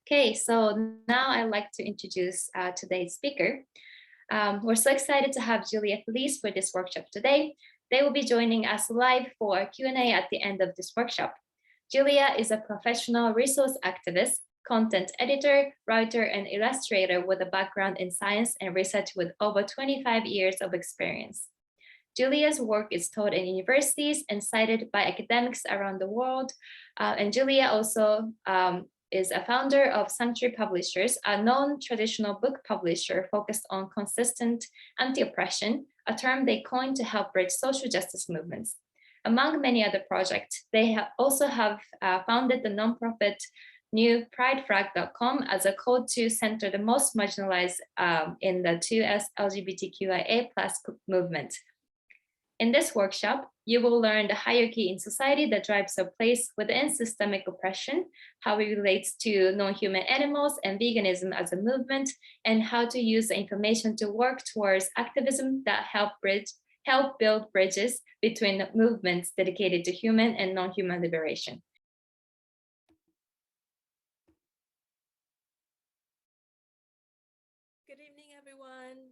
Okay, so now I'd like to introduce today's speaker. We're so excited to have Julia Feliz for this workshop today. They will be joining us live for Q&A at the end of this workshop. Julia is a professional resource activist, content editor, writer, and illustrator with a background in science and research with over 25 years of experience. Julia's work is taught in universities and cited by academics around the world. And Julia also is a founder of Sanctuary Publishers, a non-traditional book publisher focused on consistent anti-oppression, a term they coined to help bridge social justice movements. Among many other projects, they also have founded the nonprofit newpridefrag.com as a code to center the most marginalized in the 2S LGBTQIA+ movement. In this workshop, you will learn the hierarchy in society that drives our place within systemic oppression, how it relates to non-human animals and veganism as a movement, and how to use the information to work towards activism that help build bridges between movements dedicated to human and non-human liberation. Good evening, everyone.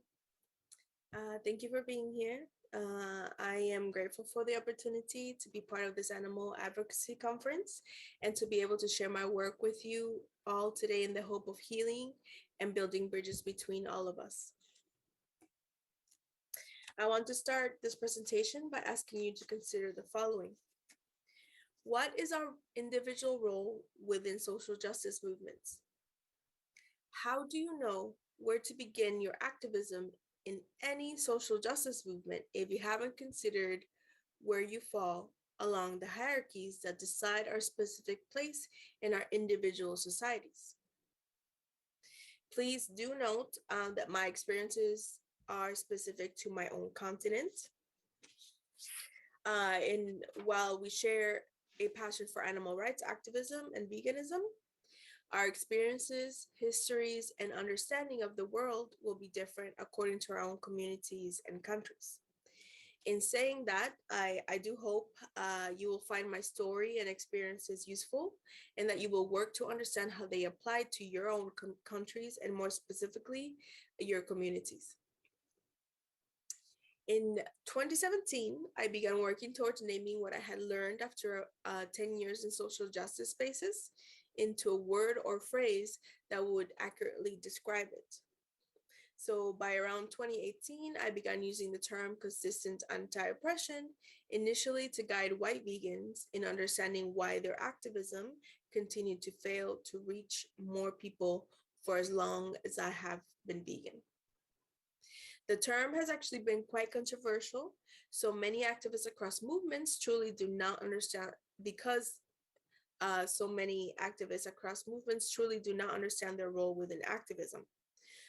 Thank you for being here. I am grateful for the opportunity to be part of this animal advocacy conference and to be able to share my work with you all today in the hope of healing and building bridges between all of us. I want to start this presentation by asking you to consider the following. What is our individual role within social justice movements? How do you know where to begin your activism in any social justice movement if you haven't considered where you fall along the hierarchies that decide our specific place in our individual societies? Please do note that my experiences are specific to my own continent. And while we share a passion for animal rights activism and veganism, our experiences, histories, and understanding of the world will be different according to our own communities and countries. In saying that, I do hope you will find my story and experiences useful and that you will work to understand how they apply to your own countries and more specifically, your communities. In 2017, I began working towards naming what I had learned after 10 years in social justice spaces into a word or phrase that would accurately describe it. So by around 2018, I began using the term consistent anti-oppression, initially to guide white vegans in understanding why their activism continued to fail to reach more people for as long as I have been vegan. The term has actually been quite controversial, so many activists across movements truly do not understand because so many activists across movements truly do not understand their role within activism.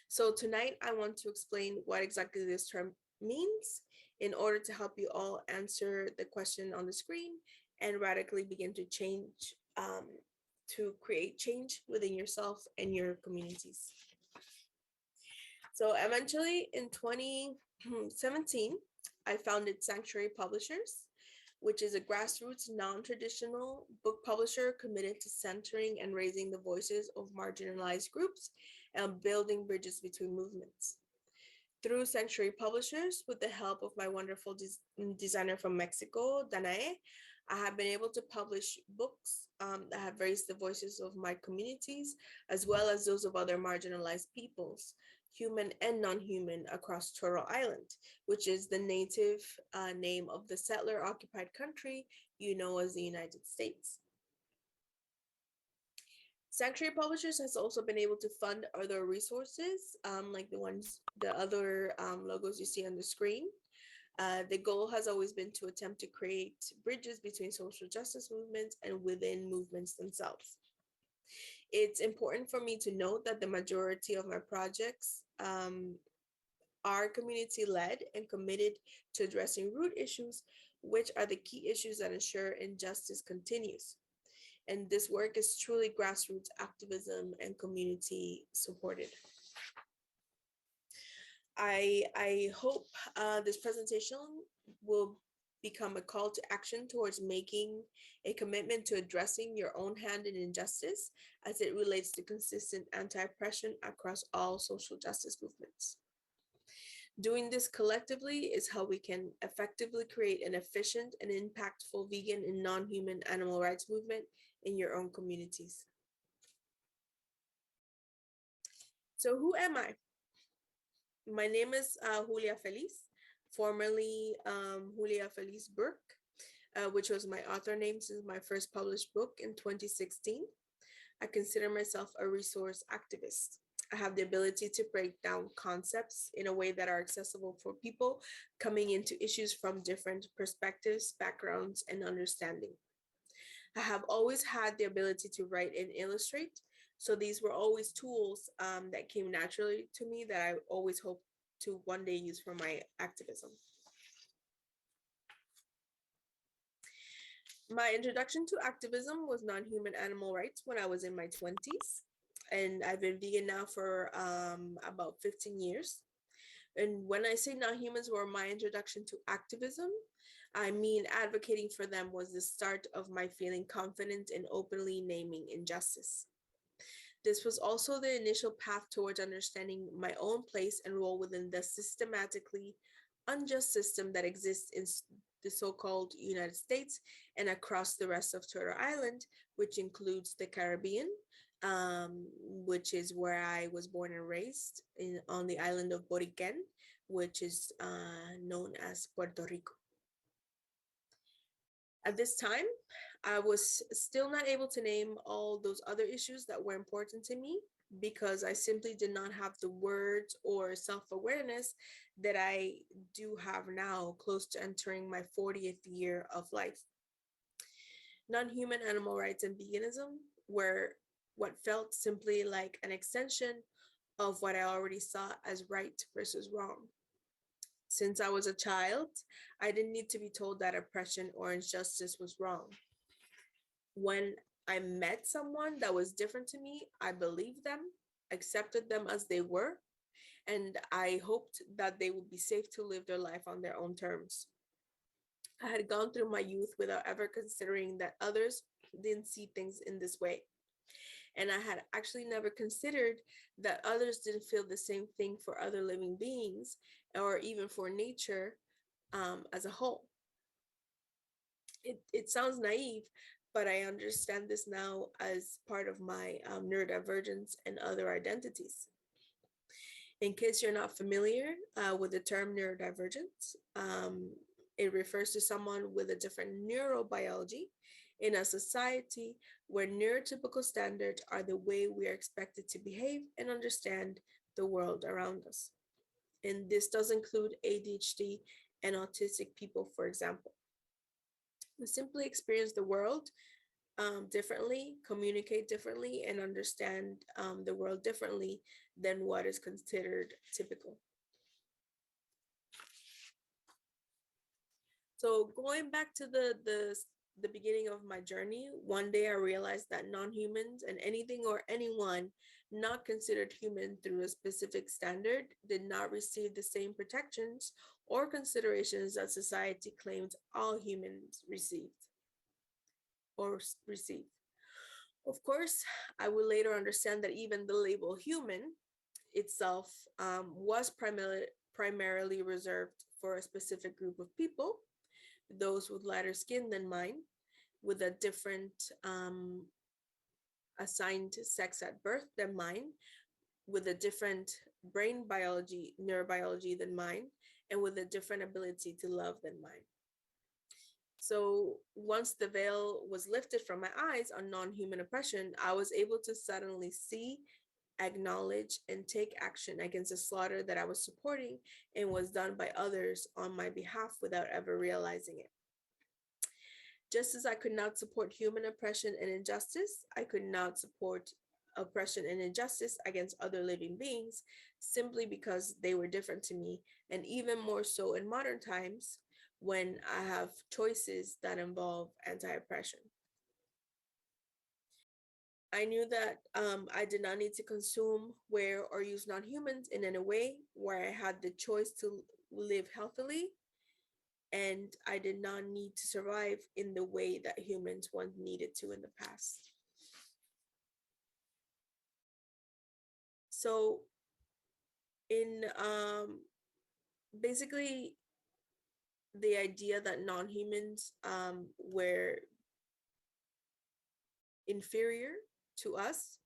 So tonight, I want to explain what exactly this term means in order to help you all answer the question on the screen and radically begin to change, to create change within yourself and your communities. So eventually in 2017, I founded Sanctuary Publishers, which is a grassroots, non-traditional book publisher committed to centering and raising the voices of marginalized groups and building bridges between movements. Through Sanctuary Publishers, with the help of my wonderful designer from Mexico, Danae, I have been able to publish books that have raised the voices of my communities, as well as those of other marginalized peoples, human and non-human, across Turtle Island, which is the native name of the settler-occupied country you know as the United States. Sanctuary Publishers has also been able to fund other resources, like the other logos you see on the screen. The goal has always been to attempt to create bridges between social justice movements and within movements themselves. It's important for me to note that the majority of my projects are community-led and committed to addressing root issues, which are the key issues that ensure injustice continues. And this work is truly grassroots activism and community supported. I hope this presentation will become a call to action towards making a commitment to addressing your own hand in injustice as it relates to consistent anti-oppression across all social justice movements. Doing this collectively is how we can effectively create an efficient and impactful vegan and non-human animal rights movement in your own communities. So who am I? My name is Julia Feliz, formerly Julia Feliz Burke, which was my author name since my first published book in 2016. I consider myself a resource activist. I have the ability to break down concepts in a way that are accessible for people coming into issues from different perspectives, backgrounds, and understanding. I have always had the ability to write and illustrate. So these were always tools that came naturally to me that I always hoped to one day use for my activism. My introduction to activism was non-human animal rights when I was in my 20s. And I've been vegan now for about 15 years. And when I say non-humans were my introduction to activism, I mean advocating for them was the start of my feeling confident in openly naming injustice. This was also the initial path towards understanding my own place and role within the systematically unjust system that exists in the so-called United States and across the rest of Turtle Island, which includes the Caribbean, which is where I was born and raised on the island of Boriquen, which is known as Puerto Rico. At this time, I was still not able to name all those other issues that were important to me because I simply did not have the words or self-awareness that I do have now, close to entering my 40th year of life. Non-human animal rights and veganism were what felt simply like an extension of what I already saw as right versus wrong. Since I was a child, I didn't need to be told that oppression or injustice was wrong. When I met someone that was different to me, I believed them, accepted them as they were, and I hoped that they would be safe to live their life on their own terms. I had gone through my youth without ever considering that others didn't see things in this way. And I had actually never considered that others didn't feel the same thing for other living beings or even for nature as a whole. It sounds naive, but I understand this now as part of my neurodivergence and other identities. In case you're not familiar with the term neurodivergence, it refers to someone with a different neurobiology in a society where neurotypical standards are the way we are expected to behave and understand the world around us. And this does include ADHD and autistic people, for example. We simply experience the world differently, communicate differently, and understand the world differently than what is considered typical. So going back to the beginning of my journey, one day I realized that non-humans and anything or anyone not considered human through a specific standard did not receive the same protections or considerations that society claims all humans received or receive. Of course, I would later understand that even the label human itself was primarily reserved for a specific group of people, those with lighter skin than mine, with a different assigned sex at birth than mine, with a different brain biology, neurobiology than mine, and with a different ability to love than mine. So once the veil was lifted from my eyes on non-human oppression, I was able to suddenly see, acknowledge, and take action against the slaughter that I was supporting and was done by others on my behalf without ever realizing it. Just as I could not support human oppression and injustice, I could not support oppression and injustice against other living beings simply because they were different to me, and even more so in modern times when I have choices that involve anti-oppression. I knew that I did not need to consume, wear, or use non-humans in any way where I had the choice to live healthily and I did not need to survive in the way that humans once needed to in the past. So in basically the idea that non-humans were inferior to us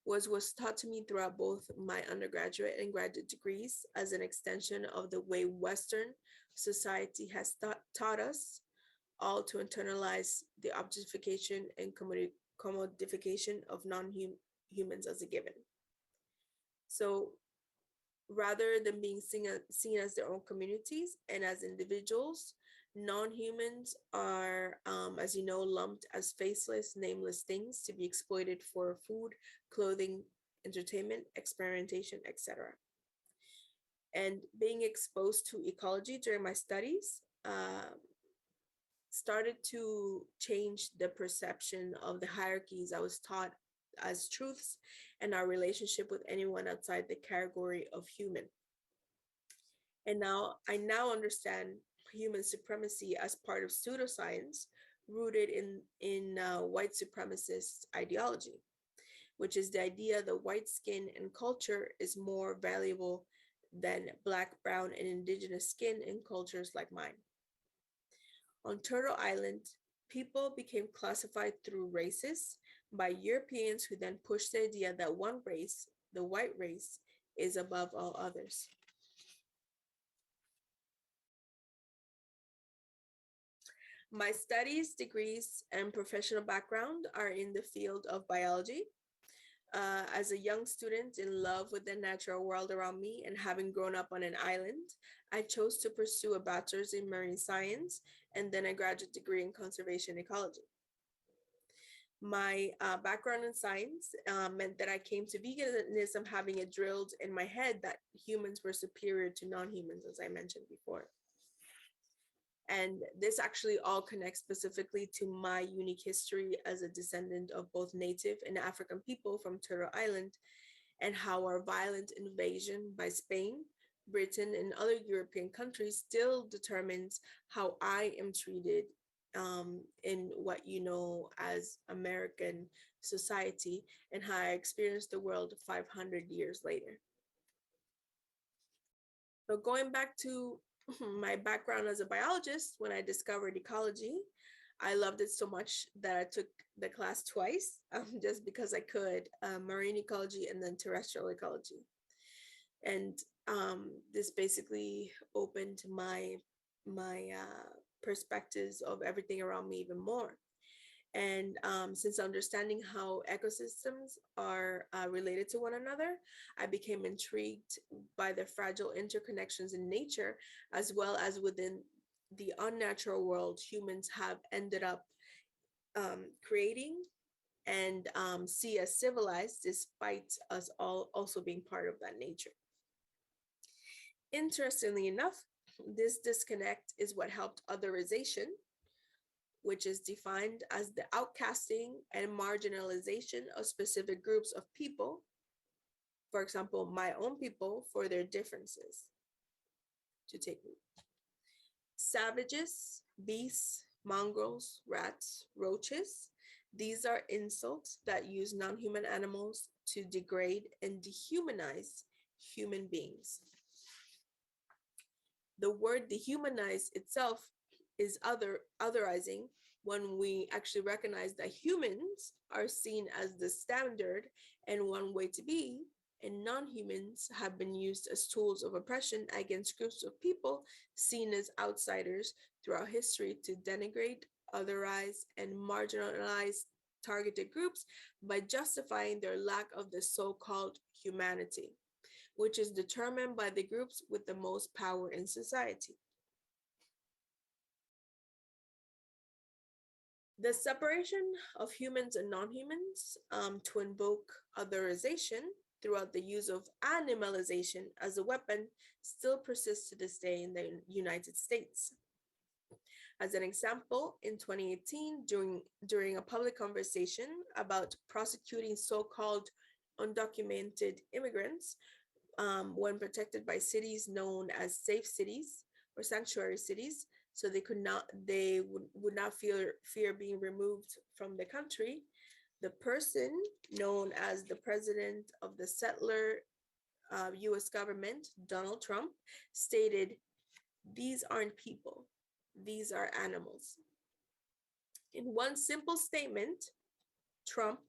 was taught to me throughout both my undergraduate and graduate degrees as an extension of the way Western society has taught us all to internalize the objectification and commodification of non-humans as a given. So rather than being seen as their own communities and as individuals, non-humans are, as you know, lumped as faceless, nameless things to be exploited for food, clothing, entertainment, experimentation, etc. And being exposed to ecology during my studies started to change the perception of the hierarchies I was taught as truths and our relationship with anyone outside the category of human. And now I understand human supremacy as part of pseudoscience rooted in white supremacist ideology, which is the idea that white skin and culture is more valuable than Black, brown, and indigenous skin in cultures like mine. On Turtle Island, people became classified through races by Europeans who then pushed the idea that one race, the white race, is above all others. My studies, degrees, and professional background are in the field of biology. As a young student in love with the natural world around me and having grown up on an island, I chose to pursue a bachelor's in marine science and then a graduate degree in conservation ecology. My background in science meant that I came to veganism having it drilled in my head that humans were superior to non-humans, as I mentioned before. And this actually all connects specifically to my unique history as a descendant of both Native and African people from Turtle Island, and how our violent invasion by Spain, Britain, and other European countries still determines how I am treated in what you know as American society, and how I experienced the world 500 years later. So going back to my background as a biologist, when I discovered ecology, I loved it so much that I took the class twice, just because I could, marine ecology and then terrestrial ecology. And this basically opened my perspectives of everything around me even more. And since understanding how ecosystems are related to one another, I became intrigued by the fragile interconnections in nature, as well as within the unnatural world humans have ended up creating and see as civilized, despite us all also being part of that nature. Interestingly enough, this disconnect is what helped otherization, which is defined as the outcasting and marginalization of specific groups of people, for example, my own people, for their differences, to take root. Savages, beasts, mongrels, rats, roaches, these are insults that use non-human animals to degrade and dehumanize human beings. The word dehumanize itself is otherizing when we actually recognize that humans are seen as the standard and one way to be, and non-humans have been used as tools of oppression against groups of people seen as outsiders throughout history to denigrate, otherize, and marginalize targeted groups by justifying their lack of the so-called humanity, which is determined by the groups with the most power in society. The separation of humans and non-humans to invoke otherization throughout the use of animalization as a weapon still persists to this day in the United States. As an example, in 2018, during a public conversation about prosecuting so-called undocumented immigrants when protected by cities known as safe cities or sanctuary cities, so they would not fear being removed from the country. The person known as the president of the settler US government, Donald Trump, stated, "These aren't people, these are animals." In one simple statement, Trump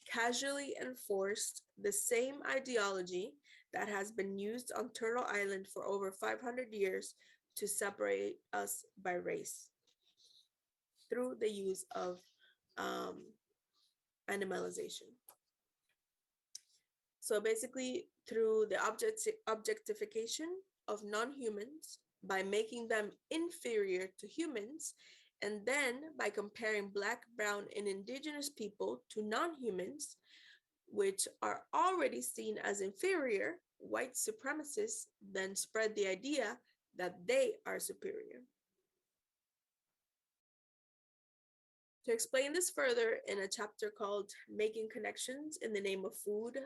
casually enforced the same ideology that has been used on Turtle Island for over 500 years to separate us by race through the use of um, animalization. So basically, through the objectification of non-humans by making them inferior to humans, and then by comparing Black, brown, and indigenous people to non-humans, which are already seen as inferior, white supremacists then spread the idea that they are superior. To explain this further, in a chapter called Making Connections in the Name of Food,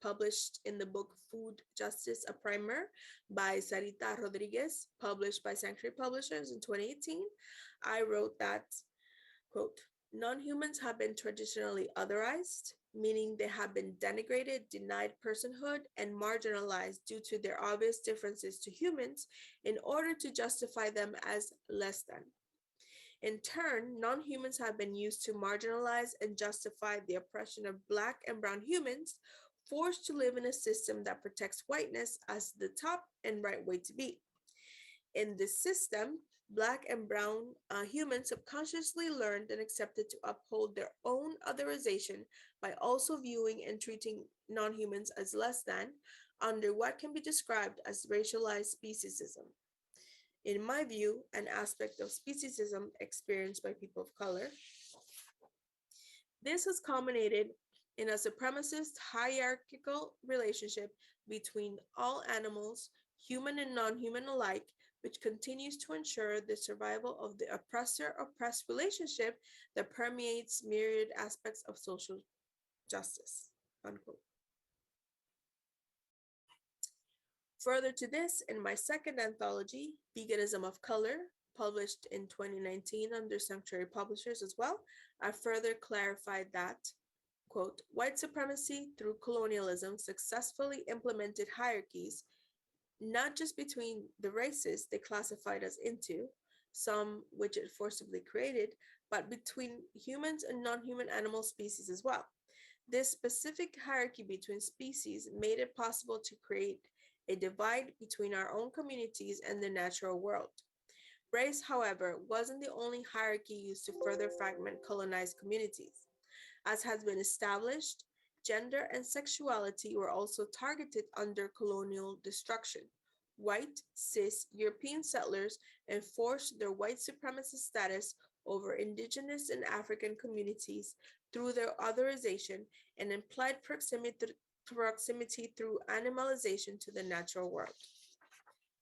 published in the book Food Justice, a Primer by Sarita Rodriguez, published by Sanctuary Publishers in 2018, I wrote that, quote, "Non-humans have been traditionally otherized, meaning they have been denigrated, denied personhood, and marginalized due to their obvious differences to humans in order to justify them as less than. In turn, non-humans have been used to marginalize and justify the oppression of Black and brown humans, forced to live in a system that protects whiteness as the top and right way to be. In this system, Black and brown humans subconsciously learned and accepted to uphold their own otherization by also viewing and treating non-humans as less than under what can be described as racialized speciesism. In my view, an aspect of speciesism experienced by people of color. This has culminated in a supremacist hierarchical relationship between all animals, human and non-human alike, which continues to ensure the survival of the oppressor-oppressed relationship that permeates myriad aspects of social justice." Unquote. Further to this, in my second anthology, Veganism of Color, published in 2019 under Sanctuary Publishers as well, I further clarified that, quote, "White supremacy through colonialism successfully implemented hierarchies, not just between the races they classified us into, some which it forcibly created, but between humans and non-human animal species as well. This specific hierarchy between species made it possible to create a divide between our own communities and the natural world. Race, however, wasn't the only hierarchy used to further fragment colonized communities. As has been established, gender and sexuality were also targeted under colonial destruction. White, cis European settlers enforced their white supremacist status over indigenous and African communities through their otherization and implied proximity through animalization to the natural world.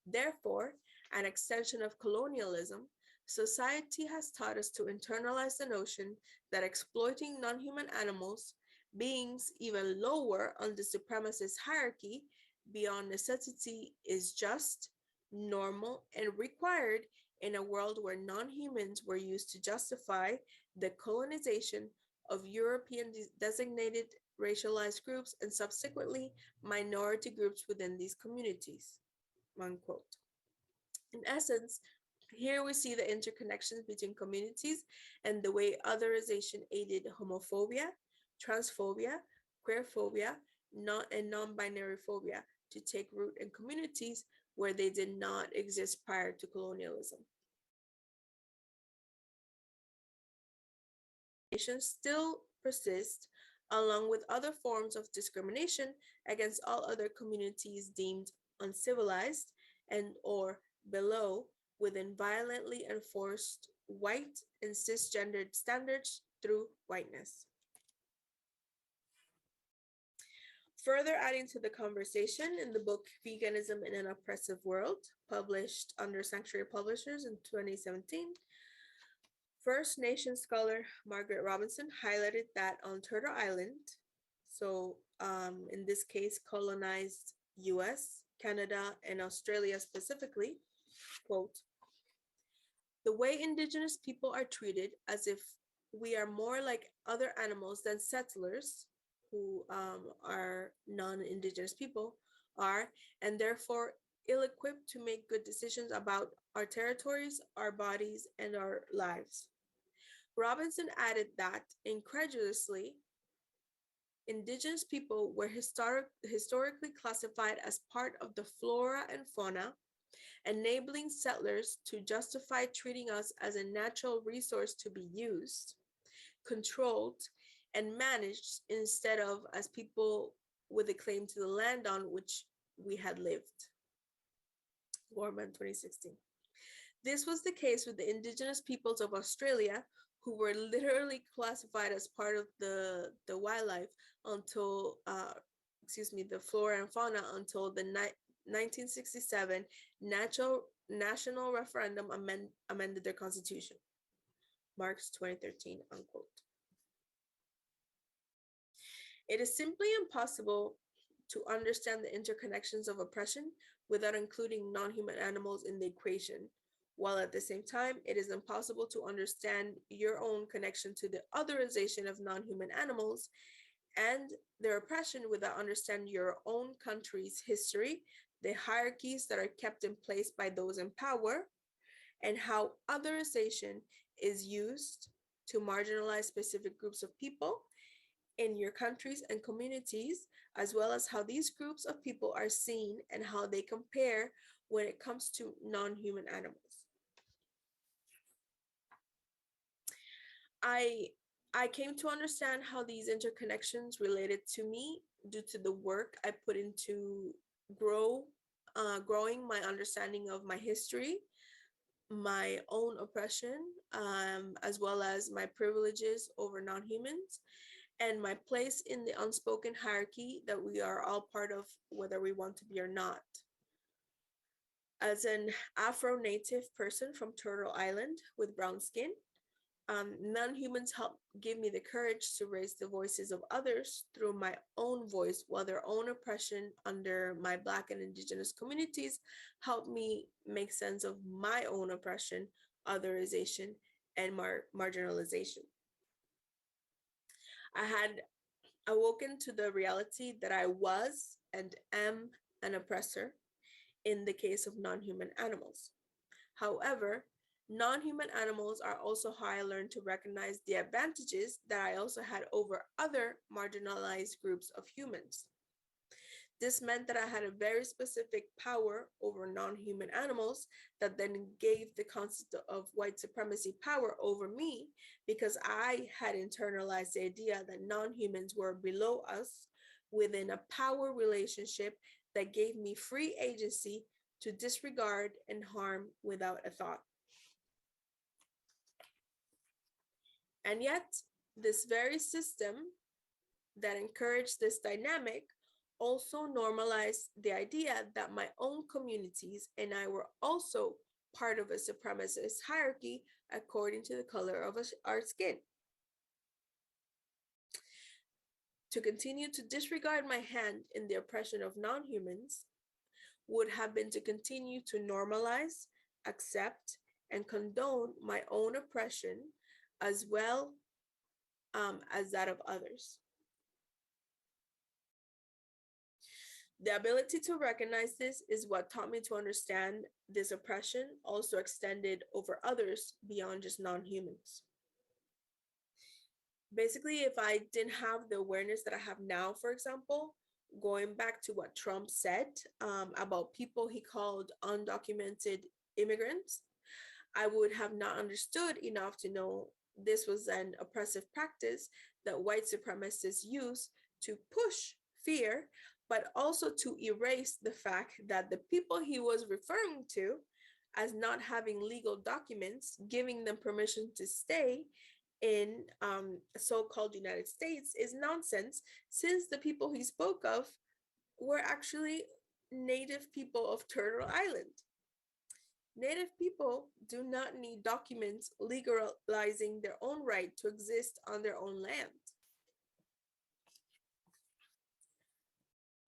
Therefore, an extension of colonialism, society has taught us to internalize the notion that exploiting non-human animals, beings even lower on the supremacist hierarchy, beyond necessity is just, normal, and required in a world where non-humans were used to justify the colonization of European designated racialized groups and subsequently minority groups within these communities." Unquote. In essence, here we see the interconnections between communities and the way otherization aided homophobia, transphobia, queerphobia, and non-binary phobia to take root in communities where they did not exist prior to colonialism. Still persist, along with other forms of discrimination against all other communities deemed uncivilized and or below within violently enforced white and cisgendered standards through whiteness. Further adding to the conversation in the book Veganism in an Oppressive World, published under Sanctuary Publishers in 2017, First Nation scholar Margaret Robinson highlighted that on Turtle Island, so in this case, colonized US, Canada, and Australia specifically, quote, The way indigenous people are treated as if we are more like other animals than settlers, who are non-indigenous people, are, and therefore ill-equipped to make good decisions about our territories, our bodies, and our lives. Robinson added that, incredulously, indigenous people were historically classified as part of the flora and fauna, enabling settlers to justify treating us as a natural resource to be used, controlled, and managed instead of as people with a claim to the land on which we had lived. Gorman, 2016. This was the case with the indigenous peoples of Australia, who were literally classified as part of the wildlife until, the flora and fauna, until the 1967 national referendum amended their constitution. March 2013, unquote. It is simply impossible to understand the interconnections of oppression without including non-human animals in the equation, while at the same time, it is impossible to understand your own connection to the otherization of non-human animals and their oppression without understanding your own country's history, the hierarchies that are kept in place by those in power, and how otherization is used to marginalize specific groups of people in your countries and communities, as well as how these groups of people are seen and how they compare when it comes to non-human animals. I came to understand how these interconnections related to me due to the work I put into growing my understanding of my history, my own oppression, as well as my privileges over non-humans, and my place in the unspoken hierarchy that we are all part of, whether we want to be or not. As an Afro-Native person from Turtle Island with brown skin, non-humans help give me the courage to raise the voices of others through my own voice, while their own oppression under my Black and Indigenous communities help me make sense of my own oppression, otherization, and marginalization. I had awoken to the reality that I was and am an oppressor in the case of non-human animals. However, non-human animals are also how I learned to recognize the advantages that I also had over other marginalized groups of humans. This meant that I had a very specific power over non-human animals that then gave the concept of white supremacy power over me, because I had internalized the idea that non-humans were below us within a power relationship that gave me free agency to disregard and harm without a thought. And yet, this very system that encouraged this dynamic also normalized the idea that my own communities and I were also part of a supremacist hierarchy according to the color of our skin. To continue to disregard my hand in the oppression of non-humans would have been to continue to normalize, accept, and condone my own oppression as well as that of others. The ability to recognize this is what taught me to understand this oppression also extended over others beyond just non-humans. Basically, if I didn't have the awareness that I have now, for example, going back to what Trump said about people he called undocumented immigrants, I would have not understood enough to know this was an oppressive practice that white supremacists use to push fear, but also to erase the fact that the people he was referring to as not having legal documents, giving them permission to stay in so-called United States is nonsense, since the people he spoke of were actually native people of Turtle Island. Native people do not need documents legalizing their own right to exist on their own land.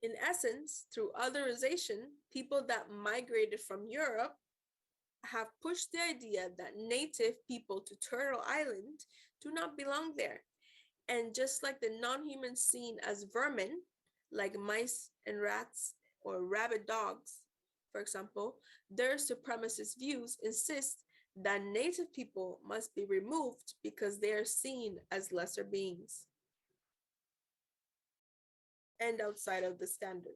In essence, through otherization, people that migrated from Europe have pushed the idea that native people to Turtle Island do not belong there. And just like the non-humans seen as vermin, like mice and rats or rabid dogs, for example, their supremacist views insist that native people must be removed because they are seen as lesser beings and outside of the standard.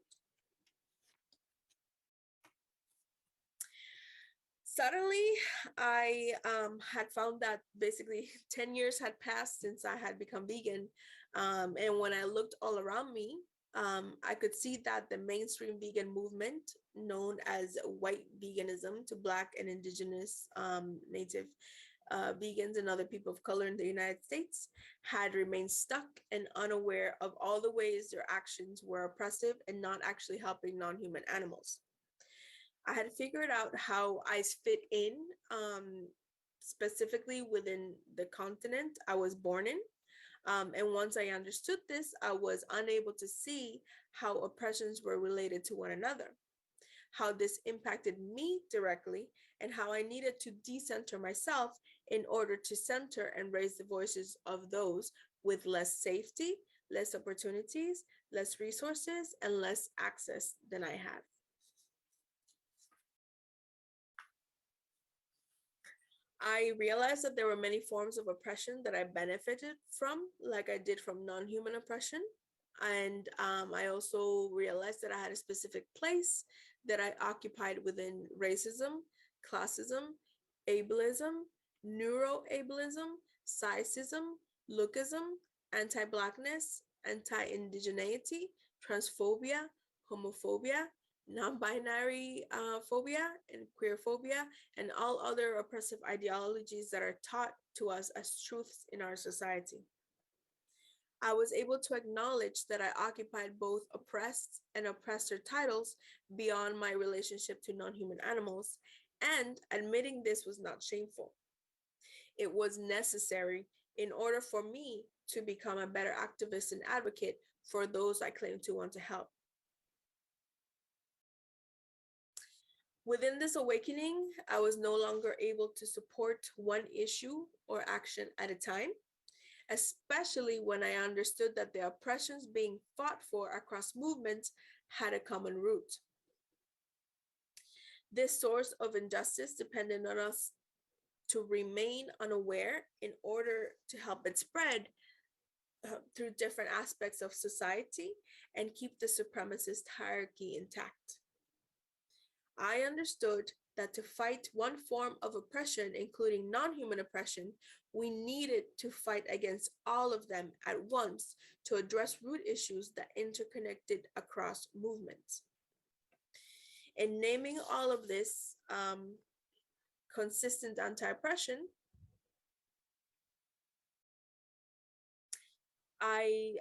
Suddenly, I had found that basically 10 years had passed since I had become vegan. And when I looked all around me, I could see that the mainstream vegan movement, known as white veganism to Black and Indigenous Native vegans and other people of color in the United States, had remained stuck and unaware of all the ways their actions were oppressive and not actually helping non-human animals. I had figured out how I fit in, specifically within the continent I was born in. And once I understood this, I was unable to see how oppressions were related to one another, how this impacted me directly, and how I needed to decenter myself in order to center and raise the voices of those with less safety, less opportunities, less resources, and less access than I had. I realized that there were many forms of oppression that I benefited from, like I did from non-human oppression. And I also realized that I had a specific place that I occupied within racism, classism, ableism, neuroableism, sizeism, lookism, anti-Blackness, anti-indigeneity, transphobia, homophobia, non-binary phobia, and queer phobia, and all other oppressive ideologies that are taught to us as truths in our society. I was able to acknowledge that I occupied both oppressed and oppressor titles beyond my relationship to non-human animals, and admitting this was not shameful. It was necessary in order for me to become a better activist and advocate for those I claim to want to help. Within this awakening, I was no longer able to support one issue or action at a time, especially when I understood that the oppressions being fought for across movements had a common root. This source of injustice depended on us to remain unaware in order to help it spread through different aspects of society and keep the supremacist hierarchy intact. I understood that to fight one form of oppression, including non-human oppression, we needed to fight against all of them at once to address root issues that interconnected across movements. In naming all of this consistent anti-oppression, I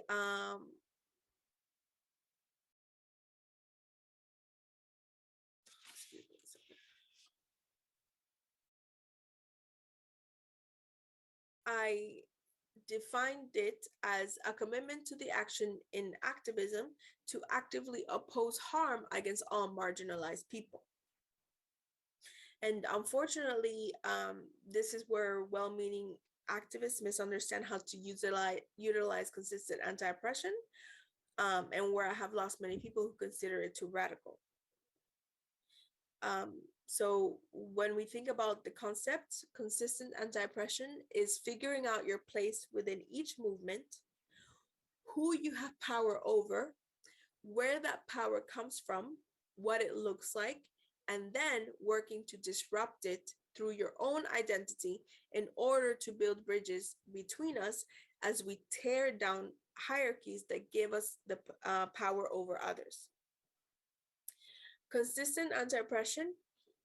defined it as a commitment to the action in activism to actively oppose harm against all marginalized people. And unfortunately, this is where well-meaning activists misunderstand how to utilize consistent anti-oppression, and where I have lost many people who consider it too radical. So when we think about the concept, consistent anti-oppression is figuring out your place within each movement, who you have power over, where that power comes from, what it looks like, and then working to disrupt it through your own identity in order to build bridges between us as we tear down hierarchies that give us the power over others. Consistent anti-oppression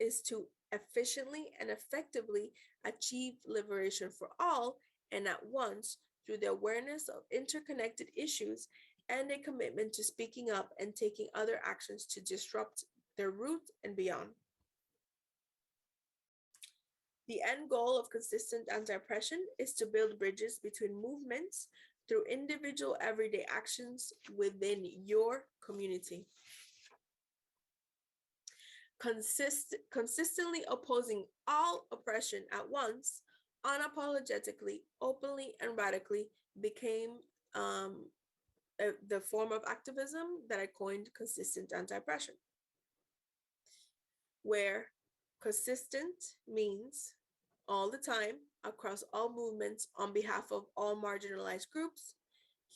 is to efficiently and effectively achieve liberation for all and at once through the awareness of interconnected issues and a commitment to speaking up and taking other actions to disrupt their root and beyond. The end goal of consistent anti-oppression is to build bridges between movements through individual everyday actions within your community. consistently opposing all oppression at once, unapologetically, openly, and radically became the form of activism that I coined consistent anti-oppression, where consistent means all the time, across all movements, on behalf of all marginalized groups,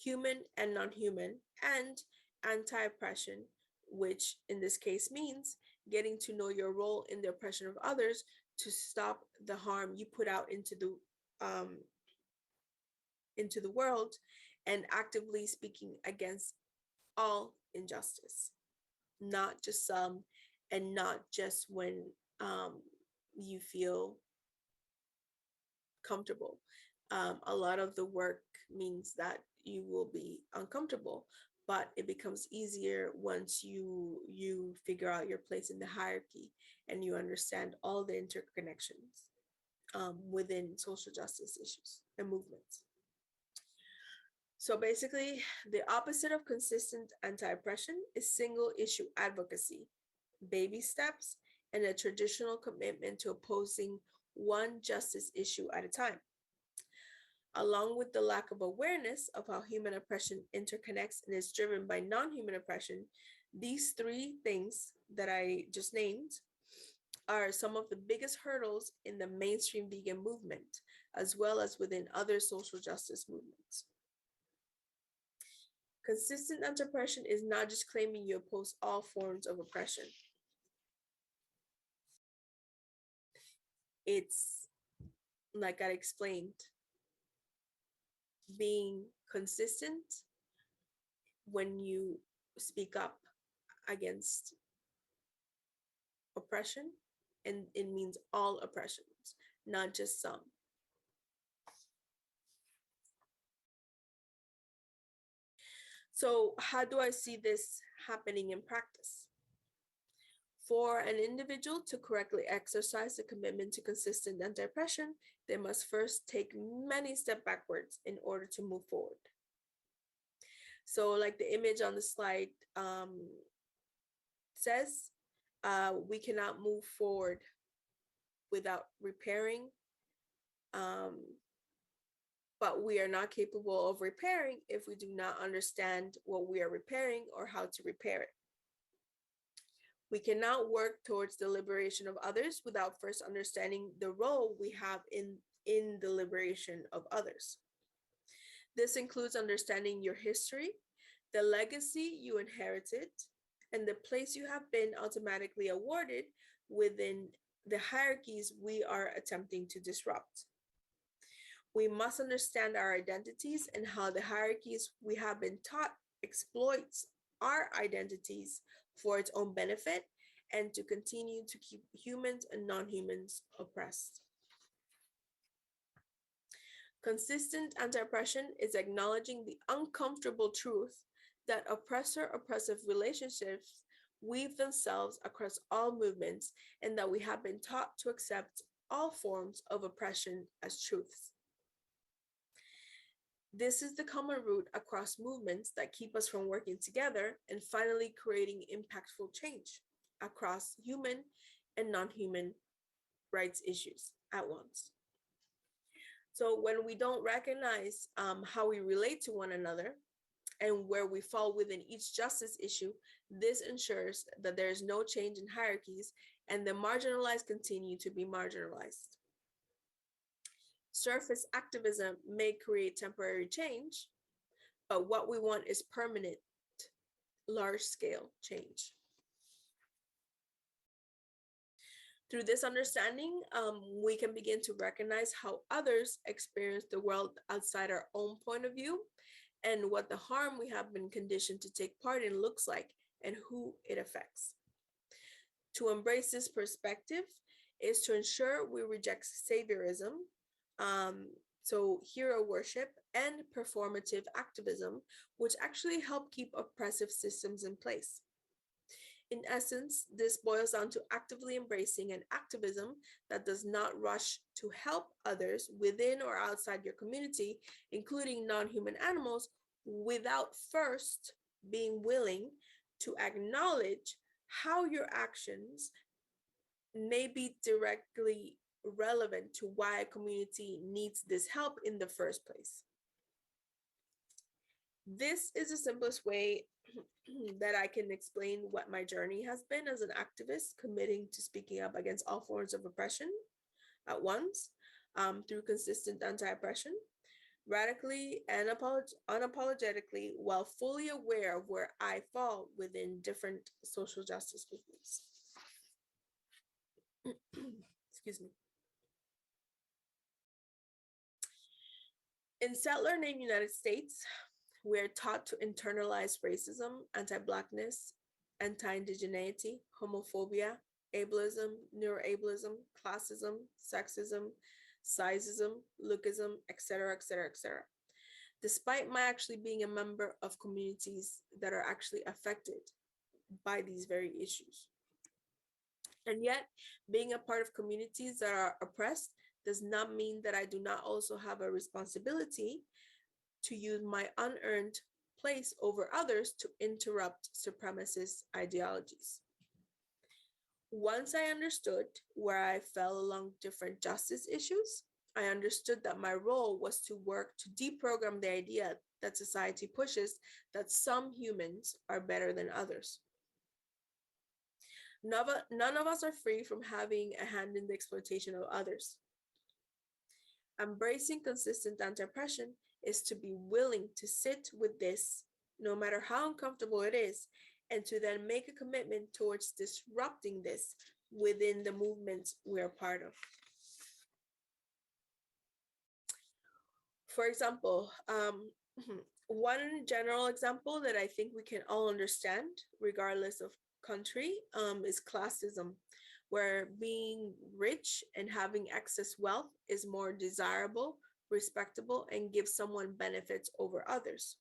human and non-human, and anti-oppression, which in this case means getting to know your role in the oppression of others to stop the harm you put out into the world, and actively speaking against all injustice, not just some, and not just when you feel comfortable. A lot of the work means that you will be uncomfortable, but it becomes easier once you figure out your place in the hierarchy and you understand all the interconnections within social justice issues and movements. So basically, the opposite of consistent anti-oppression is single issue advocacy, baby steps, and a traditional commitment to opposing one justice issue at a time. Along with the lack of awareness of how human oppression interconnects and is driven by non-human oppression, these three things that I just named are some of the biggest hurdles in the mainstream vegan movement, as well as within other social justice movements. Consistent anti-oppression is not just claiming you oppose all forms of oppression. It's, like I explained, being consistent when you speak up against oppression, and it means all oppressions, not just some. So how do I see this happening in practice? For an individual to correctly exercise the commitment to consistent anti-oppression, they must first take many steps backwards in order to move forward. So like the image on the slide says, we cannot move forward without repairing, but we are not capable of repairing if we do not understand what we are repairing or how to repair it. We cannot work towards the liberation of others without first understanding the role we have in the liberation of others. This includes understanding your history, the legacy you inherited, and the place you have been automatically awarded within the hierarchies we are attempting to disrupt. We must understand our identities and how the hierarchies we have been taught exploits our identities for its own benefit and to continue to keep humans and non-humans oppressed. Consistent anti-oppression is acknowledging the uncomfortable truth that oppressor-oppressive relationships weave themselves across all movements and that we have been taught to accept all forms of oppression as truths. This is the common root across movements that keep us from working together and finally creating impactful change across human and non-human rights issues at once. So when we don't recognize how we relate to one another and where we fall within each justice issue, this ensures that there is no change in hierarchies and the marginalized continue to be marginalized. Surface activism may create temporary change, but what we want is permanent, large-scale change. Through this understanding, we can begin to recognize how others experience the world outside our own point of view and what the harm we have been conditioned to take part in looks like and who it affects. To embrace this perspective is to ensure we reject saviorism, so hero worship and performative activism, which actually help keep oppressive systems in place. In essence, this boils down to actively embracing an activism that does not rush to help others within or outside your community, including non-human animals, without first being willing to acknowledge how your actions may be directly relevant to why a community needs this help in the first place. This is the simplest way that I can explain what my journey has been as an activist, committing to speaking up against all forms of oppression at once, through consistent anti-oppression, radically and unapologetically, while fully aware of where I fall within different social justice movements. Excuse me. In settler-named United States, we're taught to internalize racism, anti-Blackness, anti-indigeneity, homophobia, ableism, neuroableism, classism, sexism, sizeism, lookism, etc., etc., etc. Despite my actually being a member of communities that are actually affected by these very issues. And yet, being a part of communities that are oppressed does not mean that I do not also have a responsibility to use my unearned place over others to interrupt supremacist ideologies. Once I understood where I fell along different justice issues, I understood that my role was to work to deprogram the idea that society pushes that some humans are better than others. None of us are free from having a hand in the exploitation of others. Embracing consistent anti-oppression is to be willing to sit with this, no matter how uncomfortable it is, and to then make a commitment towards disrupting this within the movements we're part of. For example, one general example that I think we can all understand, regardless of country, is classism, where being rich and having excess wealth is more desirable, respectable, and gives someone benefits over others.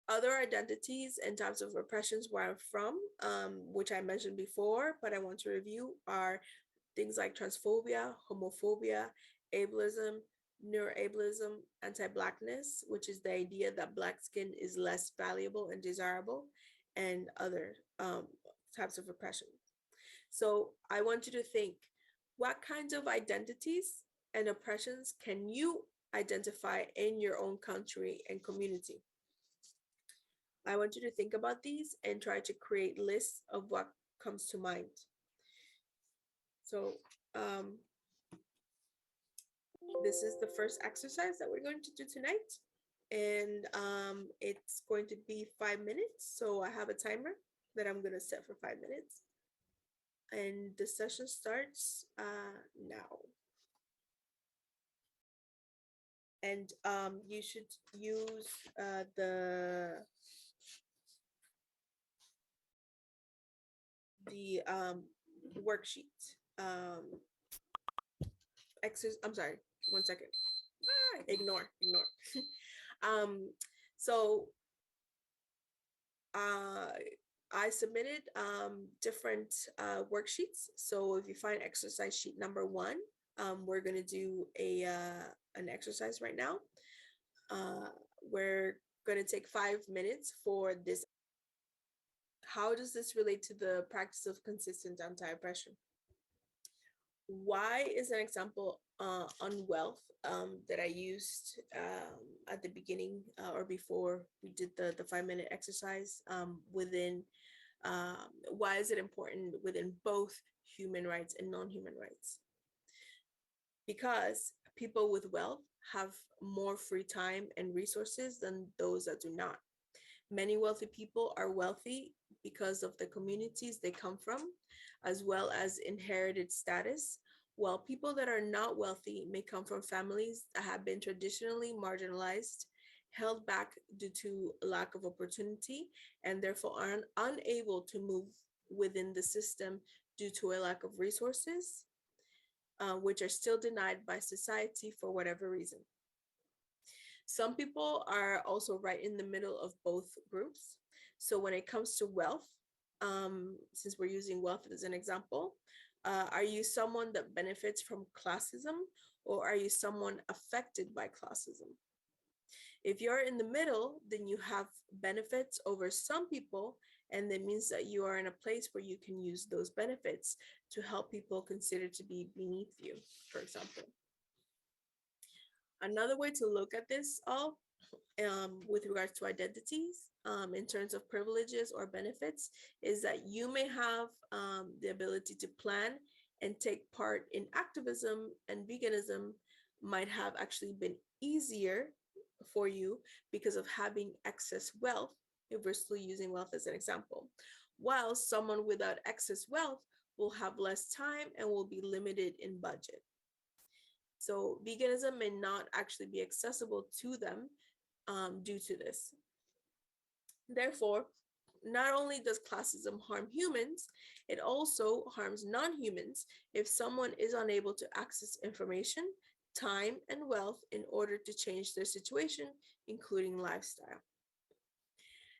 Other identities and types of oppressions where I'm from, which I mentioned before, but I want to review, are things like transphobia, homophobia, ableism, neuroableism, anti-Blackness, which is the idea that Black skin is less valuable and desirable, and other types of oppression. So I want you to think, what kinds of identities and oppressions can you identify in your own country and community? I want you to think about these and try to create lists of what comes to mind. So this is the first exercise that we're going to do tonight. And it's going to be 5 minutes. So I have a timer that I'm going to set for 5 minutes. And the session starts now. And you should use the worksheet. I'm sorry, 1 second. Ignore. So I submitted different worksheets. So if you find exercise sheet number 1, we're gonna do an exercise right now. We're gonna take 5 minutes for this. How does this relate to the practice of consistent anti-oppression? Why is an example on wealth that I used at the beginning or before we did the 5-minute exercise within, why is it important within both human rights and non-human rights? Because people with wealth have more free time and resources than those that do not. Many wealthy people are wealthy because of the communities they come from, as well as inherited status, while people that are not wealthy may come from families that have been traditionally marginalized, held back due to lack of opportunity, and therefore are unable to move within the system due to a lack of resources, which are still denied by society for whatever reason. Some people are also right in the middle of both groups. So when it comes to wealth, since we're using wealth as an example, are you someone that benefits from classism, or are you someone affected by classism? If you're in the middle, then you have benefits over some people, and that means that you are in a place where you can use those benefits to help people considered to be beneath you, for example. Another way to look at this all with regards to identities in terms of privileges or benefits is that you may have the ability to plan and take part in activism, and veganism might have actually been easier for you because of having excess wealth, if we're still using wealth as an example, while someone without excess wealth will have less time and will be limited in budget. So veganism may not actually be accessible to them due to this. Therefore, not only does classism harm humans, it also harms non-humans if someone is unable to access information, time, and wealth in order to change their situation, including lifestyle.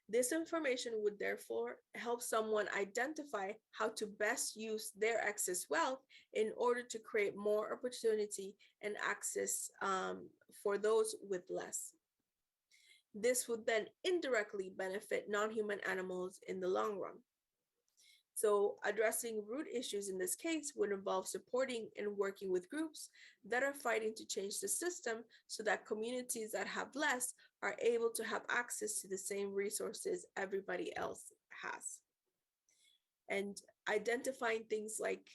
This information would therefore help someone identify how to best use their excess wealth in order to create more opportunity and access for those with less. This would then indirectly benefit non-human animals in the long run. So addressing root issues in this case would involve supporting and working with groups that are fighting to change the system so that communities that have less are able to have access to the same resources everybody else has. And identifying things like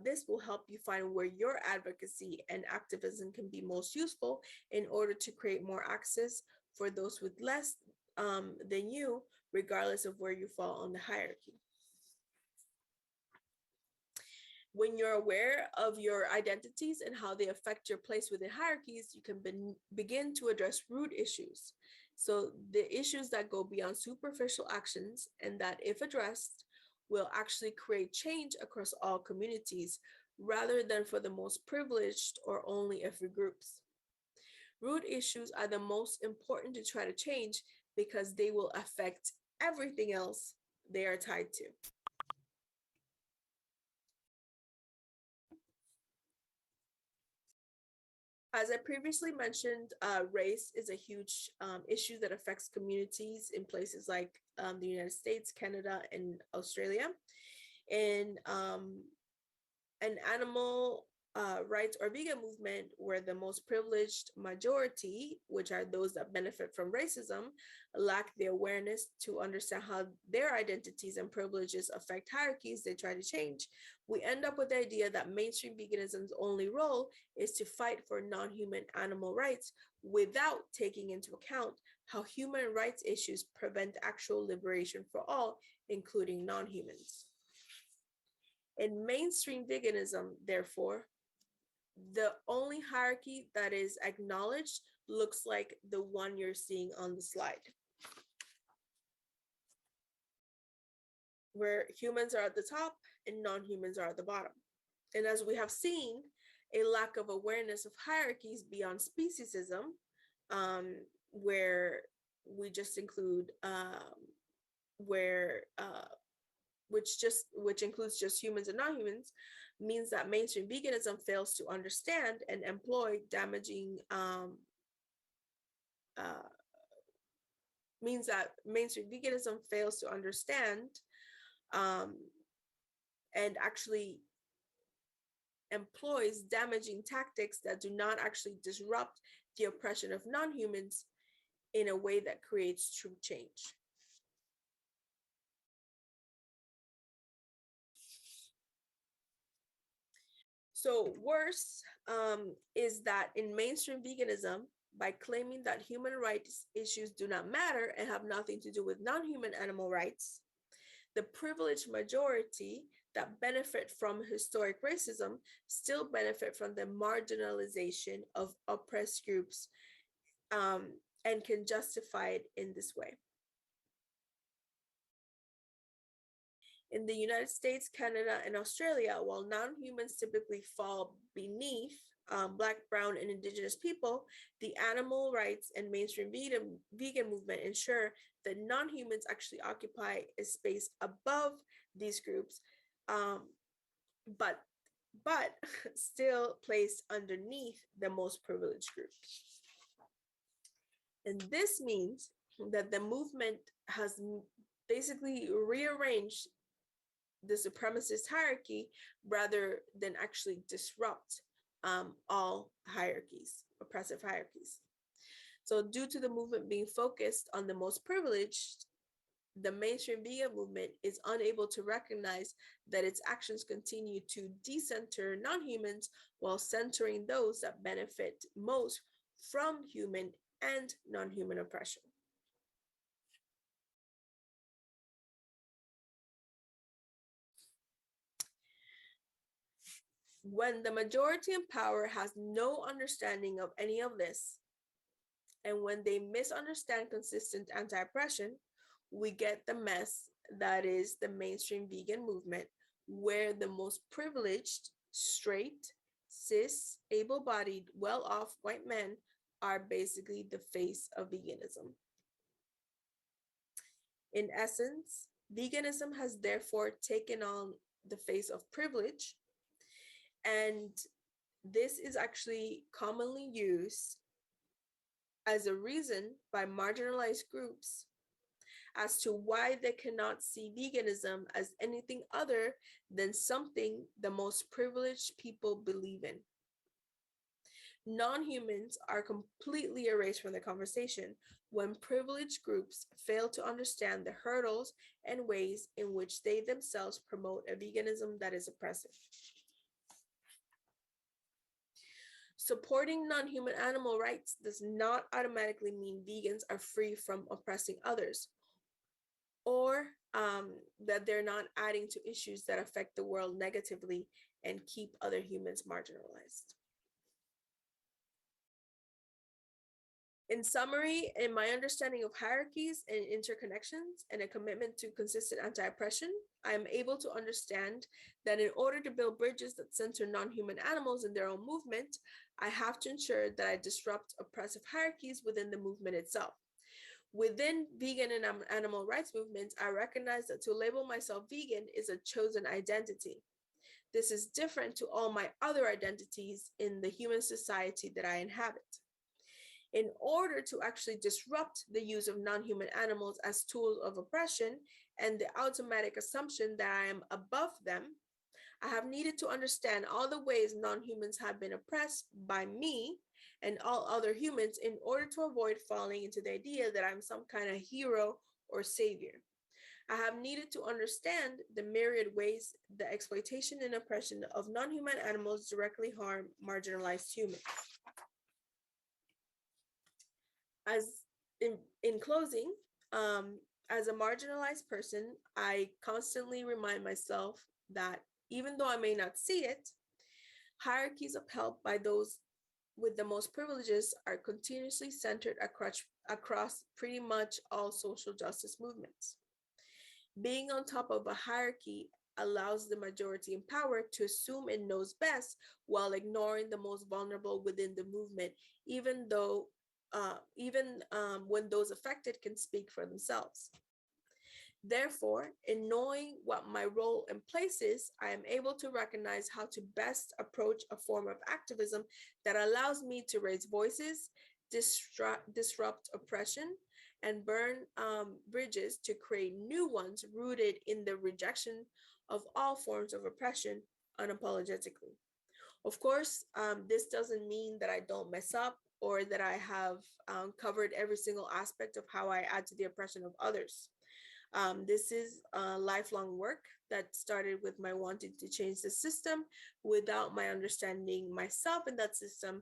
this will help you find where your advocacy and activism can be most useful in order to create more access for those with less than you, regardless of where you fall on the hierarchy. When you're aware of your identities and how they affect your place within hierarchies, you can begin to address root issues. So the issues that go beyond superficial actions and that, if addressed, will actually create change across all communities rather than for the most privileged or only a few groups. Root issues are the most important to try to change because they will affect everything else they are tied to. As I previously mentioned, race is a huge issue that affects communities in places like the United States, Canada, and Australia. And an animal rights or vegan movement where the most privileged majority, which are those that benefit from racism, lack the awareness to understand how their identities and privileges affect hierarchies they try to change, we end up with the idea that mainstream veganism's only role is to fight for non-human animal rights without taking into account how human rights issues prevent actual liberation for all, including non-humans. In mainstream veganism, therefore, the only hierarchy that is acknowledged looks like the one you're seeing on the slide, where humans are at the top and non-humans are at the bottom. And as we have seen, a lack of awareness of hierarchies beyond speciesism, where we just include which includes just humans and non-humans, means that mainstream veganism fails to understand and employ means that mainstream veganism fails to understand and actually employs damaging tactics that do not actually disrupt the oppression of non-humans in a way that creates true change. So worse is that in mainstream veganism, by claiming that human rights issues do not matter and have nothing to do with non-human animal rights, the privileged majority that benefit from historic racism still benefit from the marginalization of oppressed groups and can justify it in this way. In the United States, Canada, and Australia, while non-humans typically fall beneath Black, Brown, and Indigenous people, the animal rights and mainstream vegan movement ensure that non-humans actually occupy a space above these groups, but still placed underneath the most privileged groups. And this means that the movement has basically rearranged the supremacist hierarchy rather than actually disrupt all hierarchies, oppressive hierarchies. So due to the movement being focused on the most privileged, the mainstream vegan movement is unable to recognize that its actions continue to decenter non-humans while centering those that benefit most from human and non-human oppression. When the majority in power has no understanding of any of this, and when they misunderstand consistent anti-oppression, we get the mess that is the mainstream vegan movement, where the most privileged, straight, cis, able-bodied, well-off white men are basically the face of veganism. In essence, veganism has therefore taken on the face of privilege, and this is actually commonly used as a reason by marginalized groups as to why they cannot see veganism as anything other than something the most privileged people believe in. Non-humans are completely erased from the conversation when privileged groups fail to understand the hurdles and ways in which they themselves promote a veganism that is oppressive. Supporting non-human animal rights does not automatically mean vegans are free from oppressing others, or that they're not adding to issues that affect the world negatively and keep other humans marginalized. In summary, in my understanding of hierarchies and interconnections and a commitment to consistent anti-oppression, I am able to understand that in order to build bridges that center non-human animals in their own movement, I have to ensure that I disrupt oppressive hierarchies within the movement itself. Within vegan and animal rights movements, I recognize that to label myself vegan is a chosen identity. This is different to all my other identities in the human society that I inhabit. In order to actually disrupt the use of non-human animals as tools of oppression and the automatic assumption that I am above them, I have needed to understand all the ways non-humans have been oppressed by me and all other humans in order to avoid falling into the idea that I'm some kind of hero or savior. I have needed to understand the myriad ways the exploitation and oppression of non-human animals directly harm marginalized humans. As in closing, as a marginalized person, I constantly remind myself that even though I may not see it, hierarchies upheld by those with the most privileges are continuously centered across pretty much all social justice movements. Being on top of a hierarchy allows the majority in power to assume it knows best while ignoring the most vulnerable within the movement, even when those affected can speak for themselves. Therefore, in knowing what my role and place is, I am able to recognize how to best approach a form of activism that allows me to raise voices, disrupt oppression, and burn bridges to create new ones rooted in the rejection of all forms of oppression unapologetically. Of course, this doesn't mean that I don't mess up or that I have covered every single aspect of how I add to the oppression of others. This is a lifelong work that started with my wanting to change the system without my understanding myself in that system.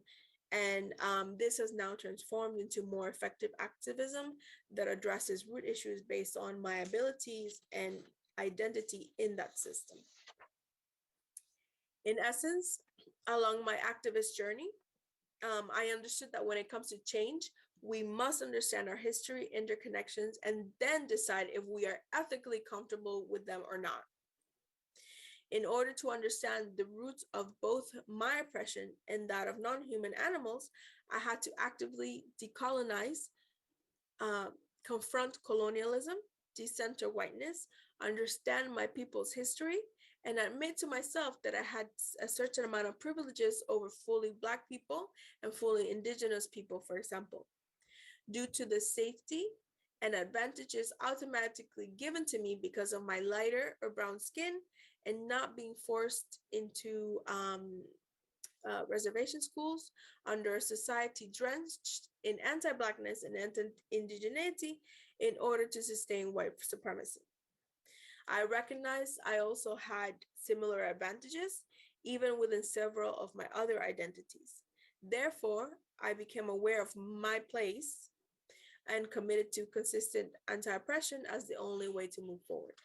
And this has now transformed into more effective activism that addresses root issues based on my abilities and identity in that system. In essence, along my activist journey, I understood that when it comes to change, we must understand our history, interconnections, and then decide if we are ethically comfortable with them or not. In order to understand the roots of both my oppression and that of non-human animals, I had to actively decolonize, confront colonialism, decenter whiteness, understand my people's history, and admit to myself that I had a certain amount of privileges over fully Black people and fully Indigenous people, for example. due to the safety and advantages automatically given to me because of my lighter or brown skin and not being forced into reservation schools under a society drenched in anti-Blackness and anti-indigeneity in order to sustain white supremacy. I recognize I also had similar advantages, even within several of my other identities. Therefore, I became aware of my place and committed to consistent anti-oppression as the only way to move forward.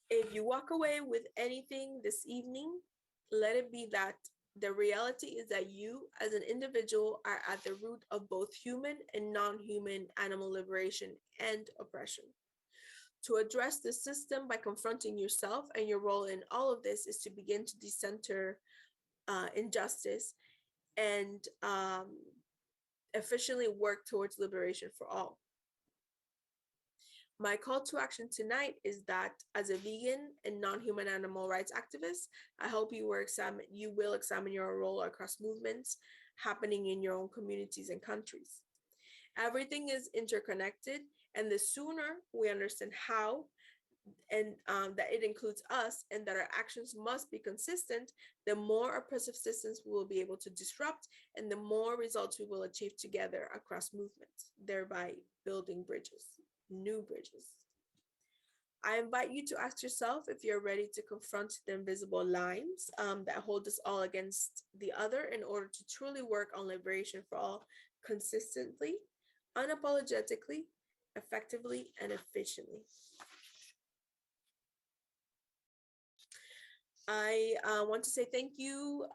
If you walk away with anything this evening, let it be that the reality is that you as an individual are at the root of both human and non-human animal liberation and oppression. To address this system by confronting yourself and your role in all of this is to begin to decenter injustice and efficiently work towards liberation for all. My call to action tonight is that as a vegan and non-human animal rights activist, I hope you will examine your role across movements happening in your own communities and countries. Everything is interconnected, and the sooner we understand how and that it includes us and that our actions must be consistent, the more oppressive systems we will be able to disrupt and the more results we will achieve together across movements, thereby building bridges, new bridges. I invite you to ask yourself if you're ready to confront the invisible lines that hold us all against the other in order to truly work on liberation for all consistently, unapologetically, effectively, and efficiently. I want to say thank you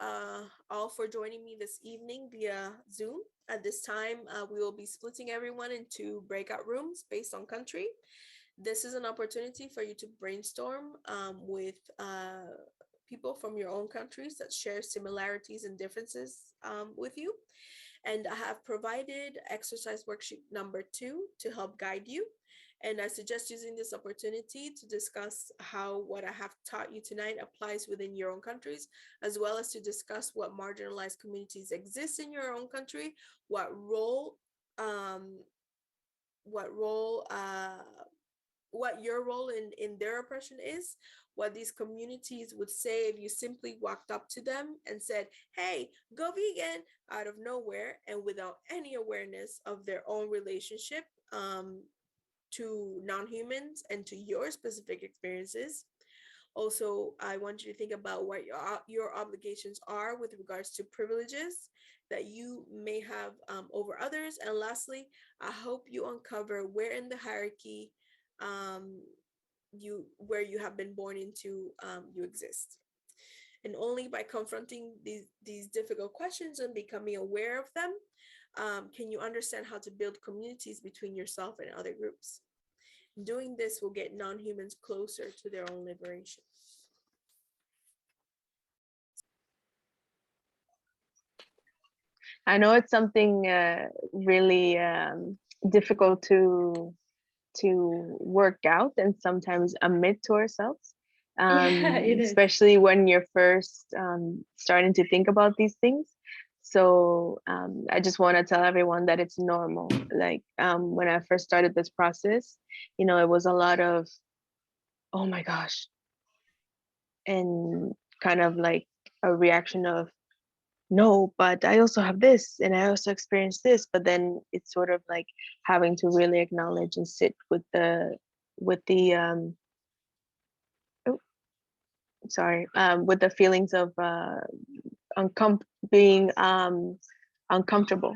all for joining me this evening via Zoom. At this time, we will be splitting everyone into breakout rooms based on country. This is an opportunity for you to brainstorm with people from your own countries that share similarities and differences with you. And I have provided exercise worksheet number 2 to help guide you. And I suggest using this opportunity to discuss how what I have taught you tonight applies within your own countries, as well as to discuss what marginalized communities exist in your own country, what your role in their oppression is, what these communities would say if you simply walked up to them and said, hey, go vegan, out of nowhere and without any awareness of their own relationship to non-humans and to your specific experiences. Also, I want you to think about what your obligations are with regards to privileges that you may have over others. And lastly, I hope you uncover where in the hierarchy where you have been born into you exist. And only by confronting these difficult questions and becoming aware of them can you understand how to build communities between yourself and other groups. Doing this will get non-humans closer to their own liberation. I know it's something really difficult to work out and sometimes admit to ourselves, especially when you're first starting to think about these things. So I just want to tell everyone that it's normal. Like when I first started this process, it was a lot of, oh my gosh, and kind of like a reaction of, no, but I also have this and I also experienced this. But then it's sort of like having to really acknowledge and sit with the with the feelings of being uncomfortable.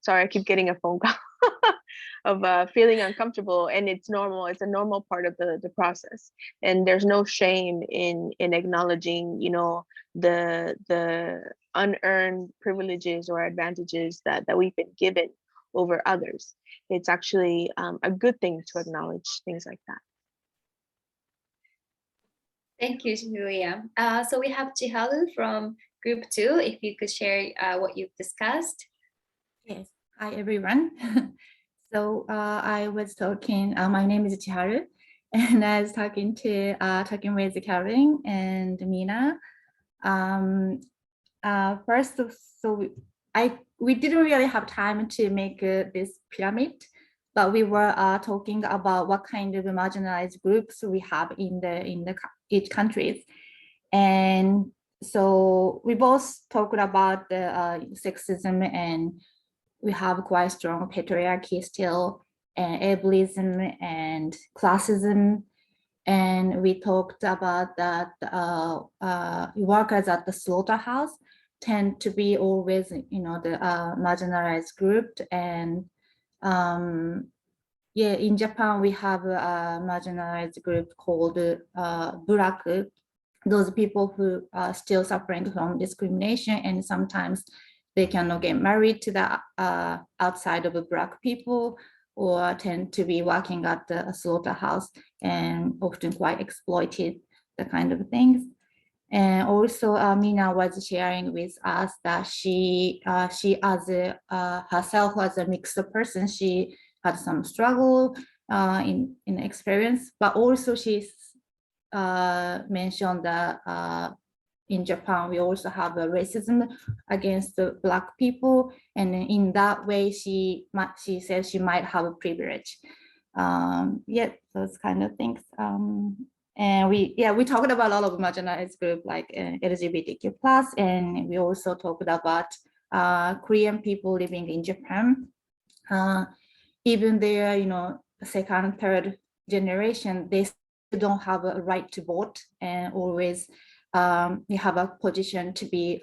Sorry, I keep getting a phone call. Of feeling uncomfortable, and it's normal. It's a normal part of the process, and there's no shame in acknowledging, the unearned privileges or advantages that we've been given over others. It's actually a good thing to acknowledge things like that. Thank you, Julia. So we have Chihalu from group 2. If you could share what you've discussed. Yes. Hi, everyone. So I was talking, my name is Chiharu, and I was talking with Karen and Mina. first, so we didn't really have time to make this pyramid, but we were talking about what kind of marginalized groups we have in each countries. And so we both talked about the sexism, and we have quite strong patriarchy still, and ableism and classism. And we talked about that workers at the slaughterhouse tend to be always, the marginalized group. And yeah, in Japan, we have a marginalized group called Black, those people who are still suffering from discrimination, and sometimes they cannot get married to the outside of Black people, or tend to be working at the slaughterhouse and often quite exploited, the kind of things. And also Mina was sharing with us that she as herself as a mixed person, she had some struggle in experience, but also she's mentioned that in Japan, we also have a racism against the Black people. And in that way, she says she might have a privilege. Yeah, those kind of things. And we talked about a lot of marginalized group like LGBTQ+, and we also talked about Korean people living in Japan. Even their, second, third generation, they don't have a right to vote, and always they have a position to be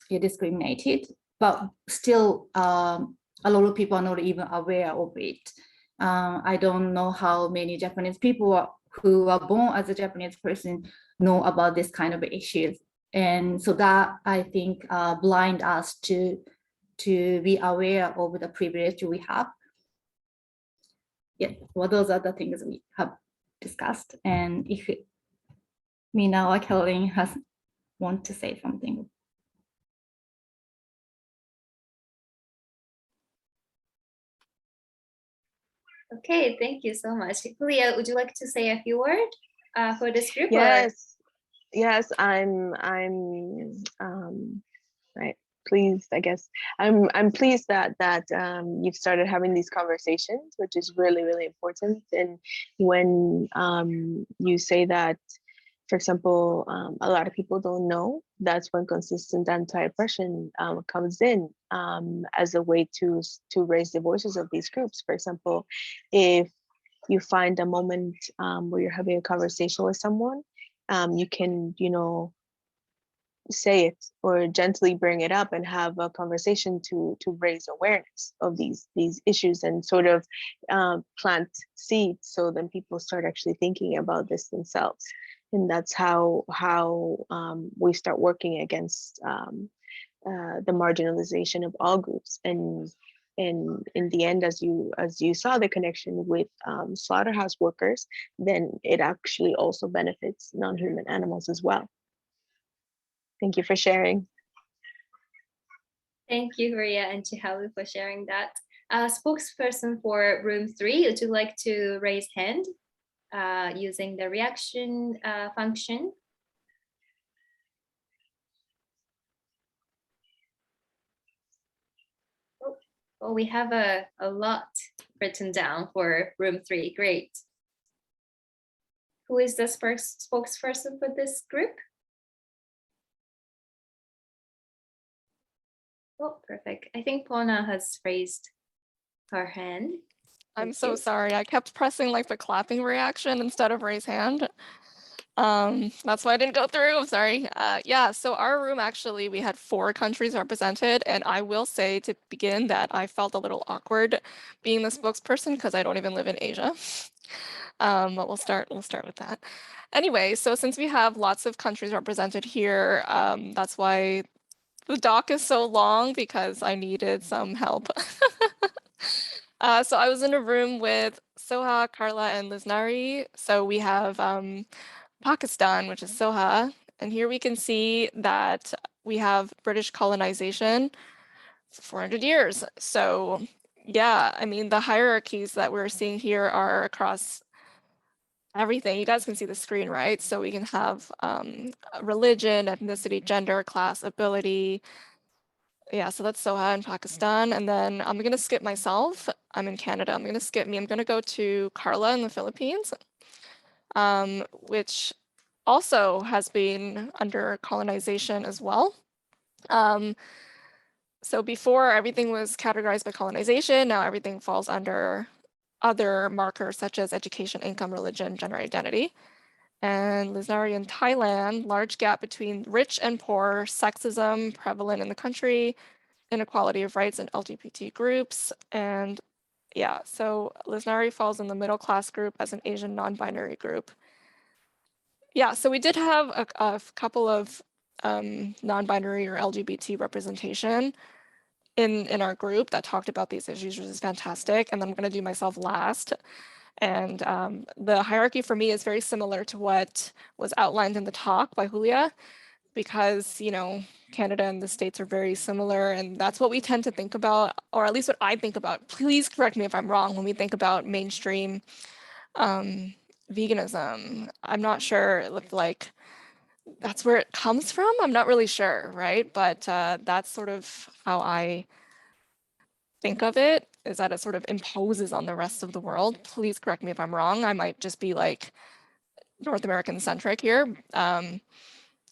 discriminated, but still a lot of people are not even aware of it. I don't know how many Japanese people who are born as a Japanese person know about this kind of issues. And so that, I think, blind us to be aware of the privilege we have. Yeah, well, those are the things we have discussed. And if Mina or Caroline want to say something. Okay, thank you so much. Leah, would you like to say a few words for this group? Yes, I'm right, pleased, I guess. I'm pleased that you've started having these conversations, which is really, really important. And when you say that, for example, a lot of people don't know, that's when consistent anti-oppression comes in as a way to raise the voices of these groups. For example, if you find a moment where you're having a conversation with someone, you can, say it or gently bring it up and have a conversation to raise awareness of these issues, and sort of plant seeds, so then people start actually thinking about this themselves. And that's how we start working against the marginalization of all groups. And in the end, as you saw the connection with slaughterhouse workers, then it actually also benefits non-human animals as well. Thank you for sharing. Thank you, Maria and Chihalu, for sharing that. Spokesperson for room 3, would you like to raise hand using the reaction function? Oh, well, we have a lot written down for room 3. Great. Who is the first spokesperson for this group? Oh, perfect. I think Pona has raised her hand. I'm so sorry. I kept pressing like the clapping reaction instead of raise hand. That's why I didn't go through. I'm sorry. Yeah, so our room, actually, we had 4 countries represented, and I will say to begin that I felt a little awkward being the spokesperson because I don't even live in Asia. But we'll start with that. Anyway, so since we have lots of countries represented here, that's why the doc is so long, because I needed some help. So I was in a room with Soha, Carla, and Liznari. So we have Pakistan, which is Soha. And here we can see that we have British colonization for 400 years. So yeah, I mean, the hierarchies that we're seeing here are across everything. You guys can see the screen, right? So we can have religion, ethnicity, gender, class, ability. Yeah, so that's Soha in Pakistan. And then I'm going to skip myself. I'm in Canada. I'm going to skip me. I'm going to go to Carla in the Philippines, which also has been under colonization as well. So before, everything was categorized by colonization. Now everything falls under other markers such as education, income, religion, gender identity. And Liznari in Thailand, large gap between rich and poor, sexism prevalent in the country, inequality of rights in LGBT groups. And yeah, so Liznari falls in the middle class group as an Asian non-binary group. Yeah, so we did have a couple of non-binary or LGBT representation in our group that talked about these issues, which is fantastic. And then I'm going to do myself last. And the hierarchy for me is very similar to what was outlined in the talk by Julia, because, you know, Canada and the States are very similar, and that's what we tend to think about, or at least what I think about. Please correct me if I'm wrong when we think about mainstream veganism. I'm not sure if like that's where it comes from. I'm not really sure, right? But that's sort of how I think of it, is that it sort of imposes on the rest of the world. Please correct me if I'm wrong. I might just be like North American centric here.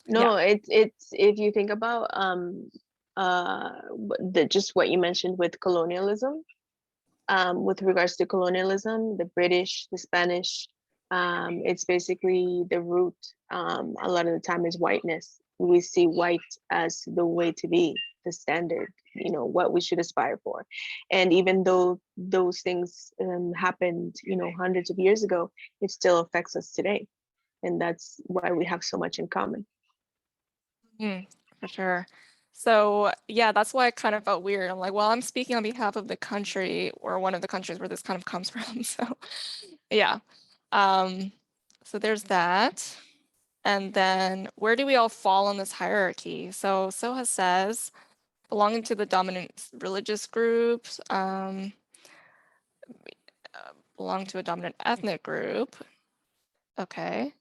No, it's if you think about just what you mentioned with colonialism, with regards to colonialism, the British, the Spanish, it's basically the root. A lot of the time is whiteness. We see white as the way to be, the standard, you know, what we should aspire for. And even though those things happened, you know, hundreds of years ago, it still affects us today. And that's why we have so much in common. For sure. So yeah, that's why I kind of felt weird. I'm like, well, I'm speaking on behalf of the country, or one of the countries where this kind of comes from. So yeah. So there's that. And then where do we all fall on this hierarchy? So Soha says, belonging to the dominant religious groups, belong to a dominant ethnic group. Okay.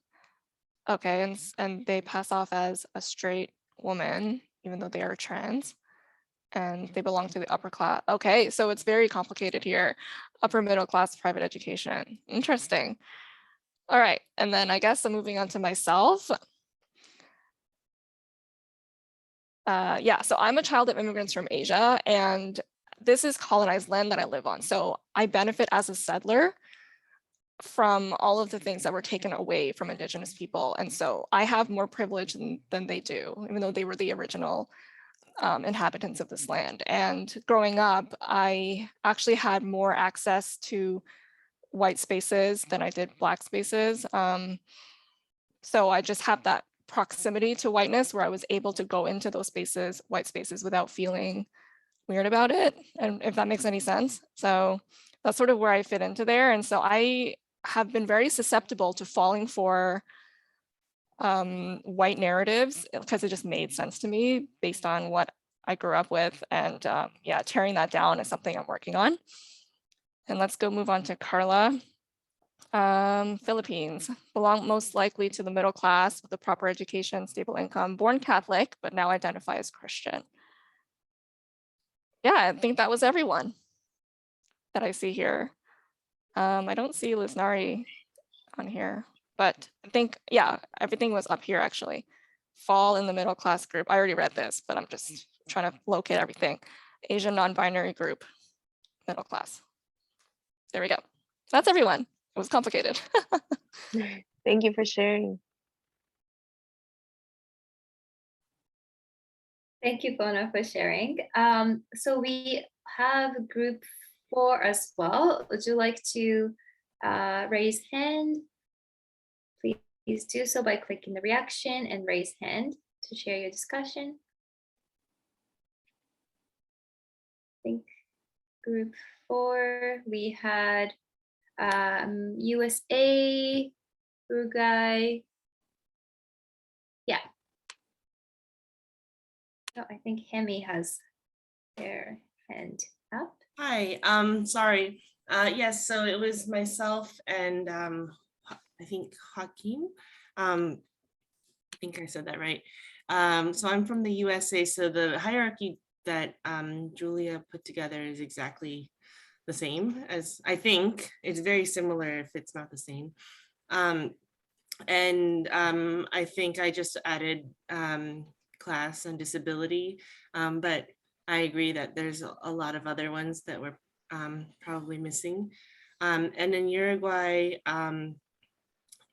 Okay, and they pass off as a straight woman, even though they are trans, and they belong to the upper class. Okay, so it's very complicated here. Upper middle class private education. Interesting. All right, and then I guess I'm moving on to myself. Yeah, so I'm a child of immigrants from Asia, and this is colonized land that I live on. So I benefit as a settler from all of the things that were taken away from Indigenous people. And so I have more privilege than they do, even though they were the original inhabitants of this land. And growing up, I actually had more access to white spaces than I did Black spaces. So I just have that proximity to whiteness where I was able to go into those spaces, white spaces, without feeling weird about it. And if that makes any sense. So that's sort of where I fit into there. And so I have been very susceptible to falling for white narratives because it just made sense to me based on what I grew up with. And yeah, tearing that down is something I'm working on. And let's go move on to Carla. Philippines, belong most likely to the middle class with a proper education, stable income, born Catholic, but now identify as Christian. Yeah, I think that was everyone that I see here. I don't see Liznari on here, but I think, yeah, everything was up here actually. Fall in the middle class group. I already read this, but I'm just trying to locate everything. Asian non-binary group, middle class. There we go. That's everyone. It was complicated. Thank you for sharing. Thank you, Bona, for sharing. So we have group 4 as well. Would you like to raise hand? Please do so by clicking the reaction and raise hand to share your discussion. I think group 4, we had USA, Uruguay. Yeah. Oh, I think Hemi has their hand up. Hi, sorry. Yes, so it was myself and I I think Joaquin. I think I said that right. So I'm from the USA. So the hierarchy that Julia put together is exactly the same as, I think it's very similar if it's not the same. I think I just added class and disability, but I agree that there's a lot of other ones that were probably missing. And in Uruguay,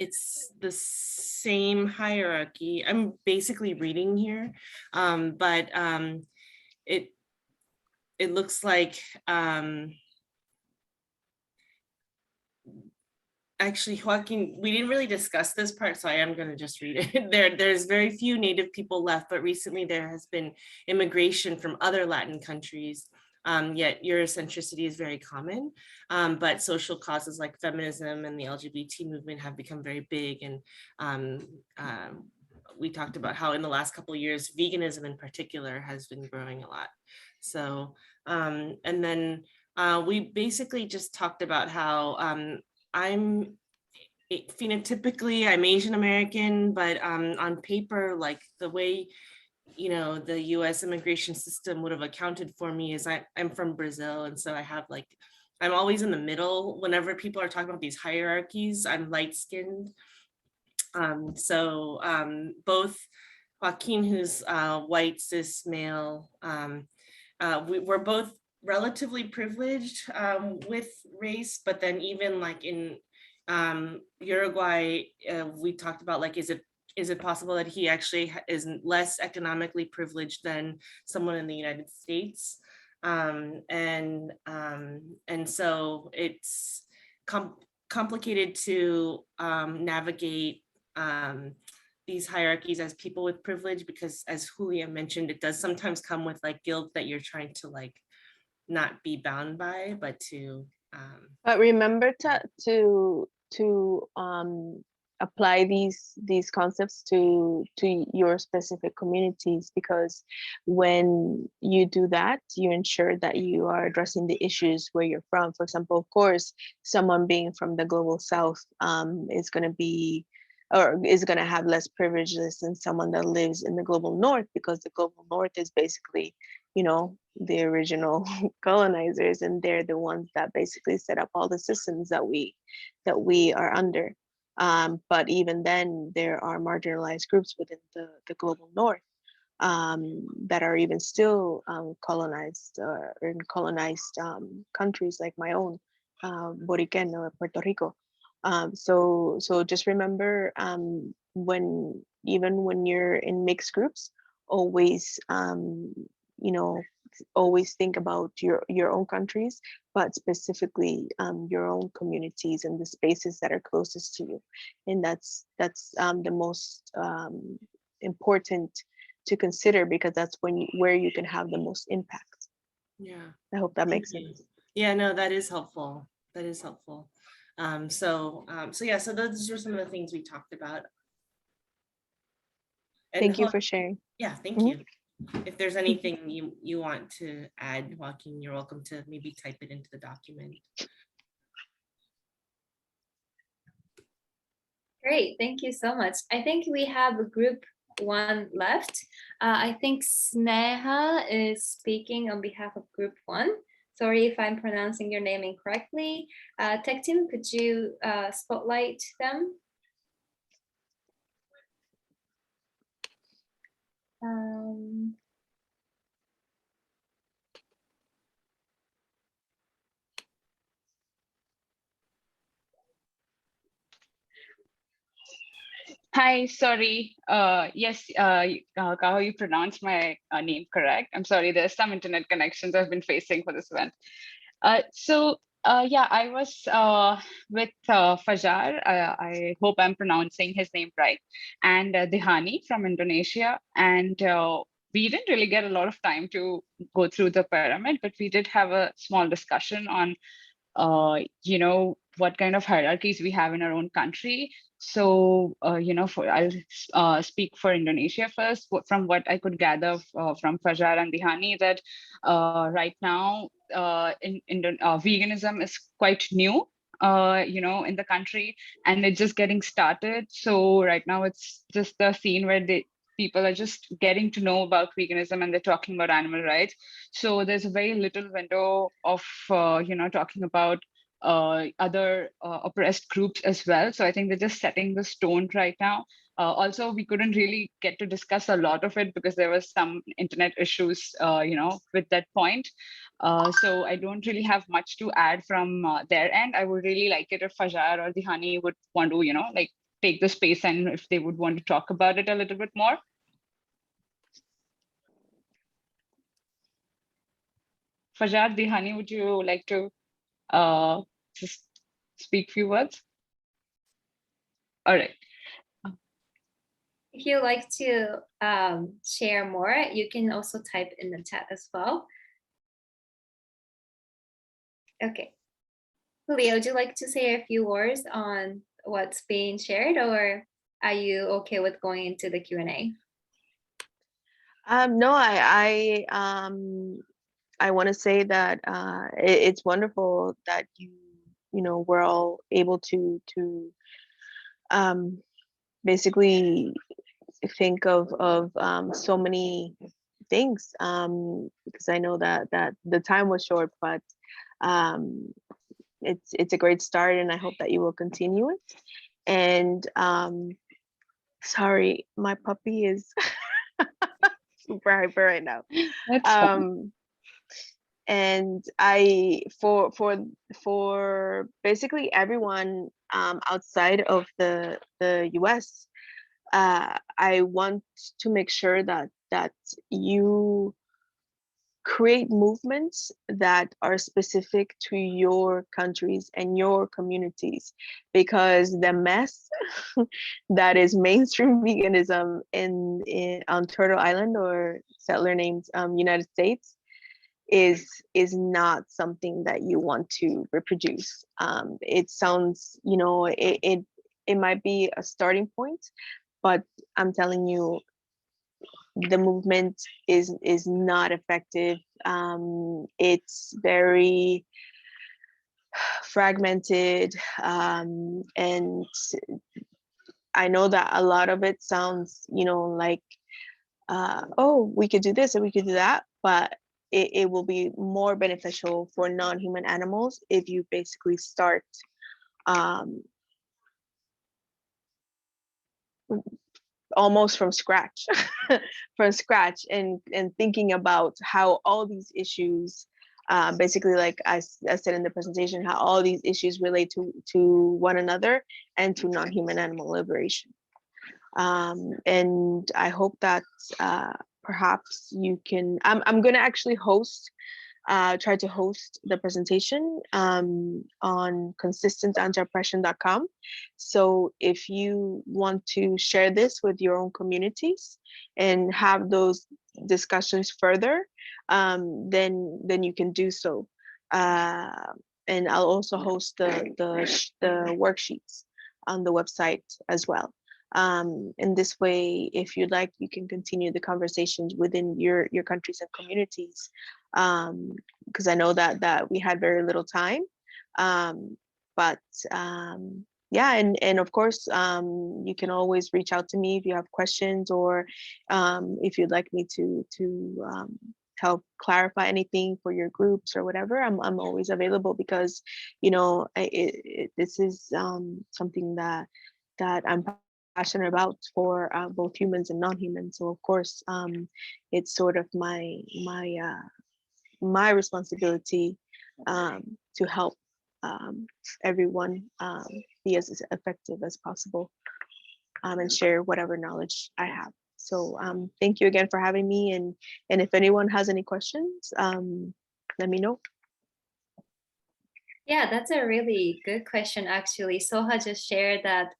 it's the same hierarchy. I'm basically reading here, but it looks like actually, Joaquin, we didn't really discuss this part, so I am going to just read it. There's very few Native people left, but recently there has been immigration from other Latin countries. Yet Eurocentricity is very common, but social causes like feminism and the LGBT movement have become very big. And we talked about how in the last couple of years, veganism in particular has been growing a lot. So, and then we basically just talked about how I'm phenotypically, I'm Asian American, but on paper, like the way, the US immigration system would have accounted for me is I'm from Brazil. And so I have I'm always in the middle. Whenever people are talking about these hierarchies, I'm light skinned. Both Joaquin, who's white, cis, male, we're both relatively privileged with race, but then even in Uruguay, we talked about is it possible that he actually is less economically privileged than someone in the United States, and so it's complicated to navigate these hierarchies as people with privilege, because as Julia mentioned, it does sometimes come with guilt that you're trying to not be bound by, but to but remember to apply these concepts to your specific communities, because when you do that, you ensure that you are addressing the issues where you're from. For example, of course, someone being from the global south is going to be, or is going to have less privileges than someone that lives in the global north, because the global north is basically, the original colonizers, and they're the ones that basically set up all the systems that we are under. But even then, there are marginalized groups within the global north that are even still colonized or in colonized countries like my own, Boriquen or Puerto Rico. So just remember, when you're in mixed groups, always always think about your own countries, but specifically your own communities and the spaces that are closest to you. And that's the most important to consider, because that's where you can have the most impact. Yeah, I hope that makes sense. Yeah, no, that is helpful. So those are some of the things we talked about. And thank you for sharing. Yeah, thank you. If there's anything you want to add, Joaquin, you're welcome to maybe type it into the document. Great, thank you so much. I think we have a group one left. I think Sneha is speaking on behalf of group one. Sorry if I'm pronouncing your name incorrectly. Tech team, could you spotlight them? Hi, sorry. Yes, Kaho, you pronounced my name correct. I'm sorry, there's some internet connections I've been facing for this event. I was with Fajar. I hope I'm pronouncing his name right. And Dihani from Indonesia. And we didn't really get a lot of time to go through the pyramid, but we did have a small discussion on what kind of hierarchies we have in our own country. So, I'll speak for Indonesia first. From what I could gather from Fajar and Dihani, that right now veganism is quite new in the country, and it's just getting started. So right now it's just the scene where people are just getting to know about veganism and they're talking about animal rights. So there's a very little window of, talking about other oppressed groups as well. So I think they're just setting the stone right now. Also, we couldn't really get to discuss a lot of it because there was some internet issues, with that point. So I don't really have much to add from their end. I would really like it if Fajar or Dihani would want to, take the space and if they would want to talk about it a little bit more. Fajar, Dihani, would you like to just speak a few words? All right. If you like to share more, you can also type in the chat as well. Okay. Julia, would you like to say a few words on what's being shared, or are you okay with going into the Q&A? No, I want to say that it's wonderful that we're all able to basically think of so many things, because I know that the time was short, but it's a great start, and I hope that you will continue it. And sorry, my puppy is super hyper right now. That's fine. And I for basically everyone outside of the US, I want to make sure that you create movements that are specific to your countries and your communities, because the mess that is mainstream veganism on Turtle Island, or settler named United States, is not something that you want to reproduce. It sounds, it might be a starting point, but I'm telling you, the movement is not effective. It's very fragmented, and I know that a lot of it sounds, like, oh, we could do this and we could do that, but it will be more beneficial for non-human animals if you basically start almost from scratch, and thinking about how all these issues, basically, like I said in the presentation, how all these issues relate to one another and to non-human animal liberation. And I hope that perhaps you can, I'm going to actually try to host the presentation on consistentantioppression.com. So if you want to share this with your own communities and have those discussions further, then you can do so. And I'll also host the worksheets on the website as well. In this way, if you'd like, you can continue the conversations within your countries and communities, because I know that we had very little time, but yeah, and of course, you can always reach out to me if you have questions, or if you'd like me to help clarify anything for your groups or whatever. I'm always available, because this is something that I'm passionate about for both humans and non-humans. So of course, it's sort of my responsibility to help everyone be as effective as possible, and share whatever knowledge I have. So thank you again for having me, and if anyone has any questions, let me know. Yeah, that's a really good question, actually. Soha just shared that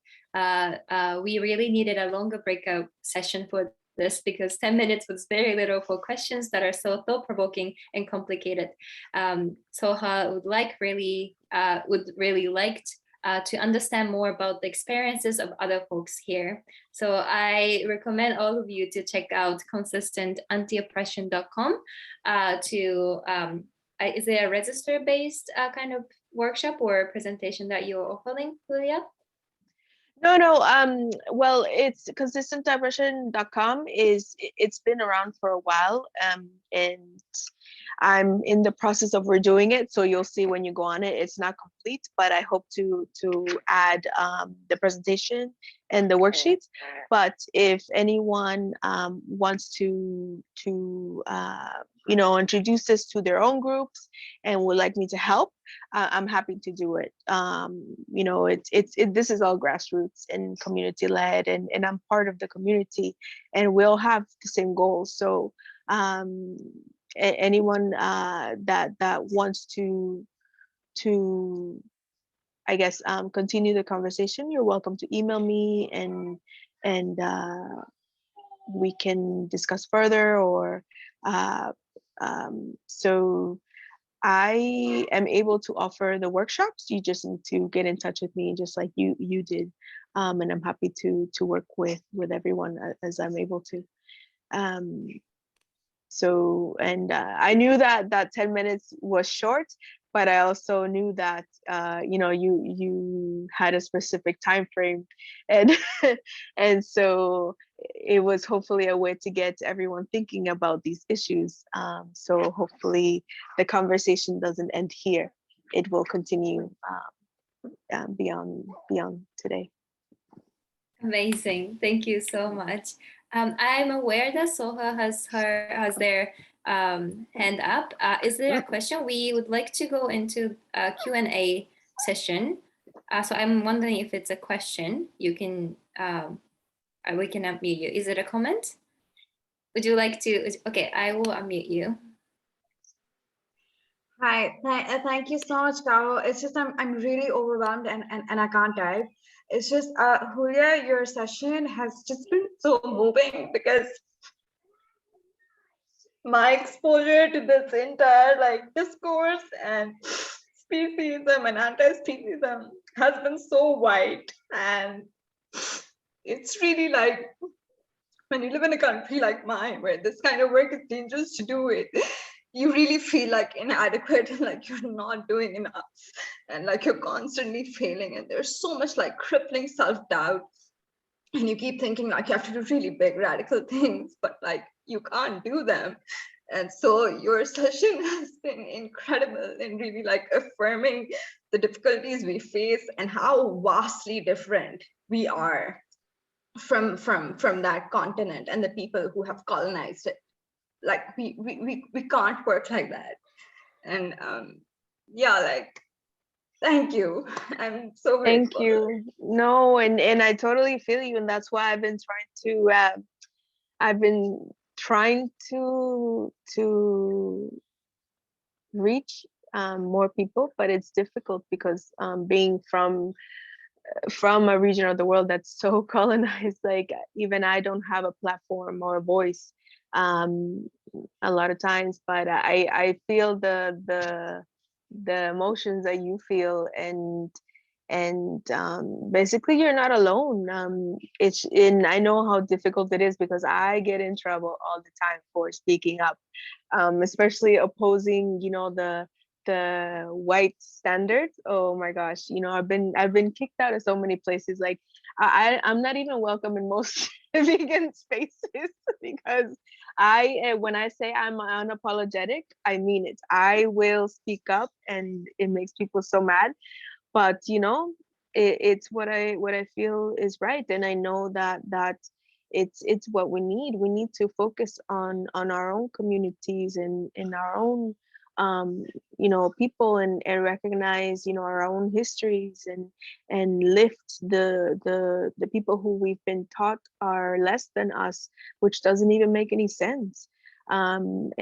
we really needed a longer breakout session for this, because 10 minutes was very little for questions that are so thought-provoking and complicated. Soha would really like to understand more about the experiences of other folks here. So I recommend all of you to check out consistentantioppression.com is it a register-based kind of workshop or presentation that you're offering, Julia? No. Well, it's consistentdiversion.com it's been around for a while. And I'm in the process of redoing it, so you'll see when you go on it. It's not complete, but I hope to add the presentation and the worksheets. But if anyone wants to introduce this to their own groups and would like me to help, I'm happy to do it. This is all grassroots and community led, and I'm part of the community, and we'll have the same goals. So anyone that wants to I guess continue the conversation, you're welcome to email me, and we can discuss further. Or so I am able to offer the workshops. You just need to get in touch with me, just like you did, and I'm happy to work with everyone as I'm able to. So, and I knew that 10 minutes was short, but I also knew that you had a specific time frame, and and so it was hopefully a way to get everyone thinking about these issues. So hopefully the conversation doesn't end here. It will continue beyond today. Amazing. Thank you so much. I'm aware that Soha has their hand up. Is there a question? We would like to go into a Q&A session. So I'm wondering if it's a question. You can we can unmute you. Is it a comment? Would you like to? Okay, I will unmute you. Hi, thank you so much, Caro. It's just I'm really overwhelmed and I can't type. It's just Julia, your session has just been so moving, because my exposure to this entire discourse and speciesism and anti-speciesism has been so wide, and it's really like, when you live in a country like mine where this kind of work is dangerous to do it, you really feel like inadequate and like you're not doing enough, and like you're constantly failing, and there's so much like crippling self-doubt, and you keep thinking like you have to do really big radical things, but like you can't do them. And so your session has been incredible in really like affirming the difficulties we face and how vastly different we are from that continent and the people who have colonized it. Like we can't work like that. And yeah, like, thank you. I'm so grateful. Thank you. No, and I totally feel you, and that's why I've been trying to reach more people, but it's difficult because being from a region of the world that's so colonized, like even I don't have a platform or a voice a lot of times, but I feel the emotions that you feel, and basically you're not alone. And I know how difficult it is, because I get in trouble all the time for speaking up, especially opposing the white standards. Oh my gosh, I've been kicked out of so many places. Like I'm not even welcome in most vegan spaces, because when I say I'm unapologetic, I mean it. I will speak up, and it makes people so mad, but it's what I feel is right, and I know that it's what we need. We need to focus on our own communities and in our own people, and recognize our own histories, and lift the people who we've been taught are less than us, which doesn't even make any sense. And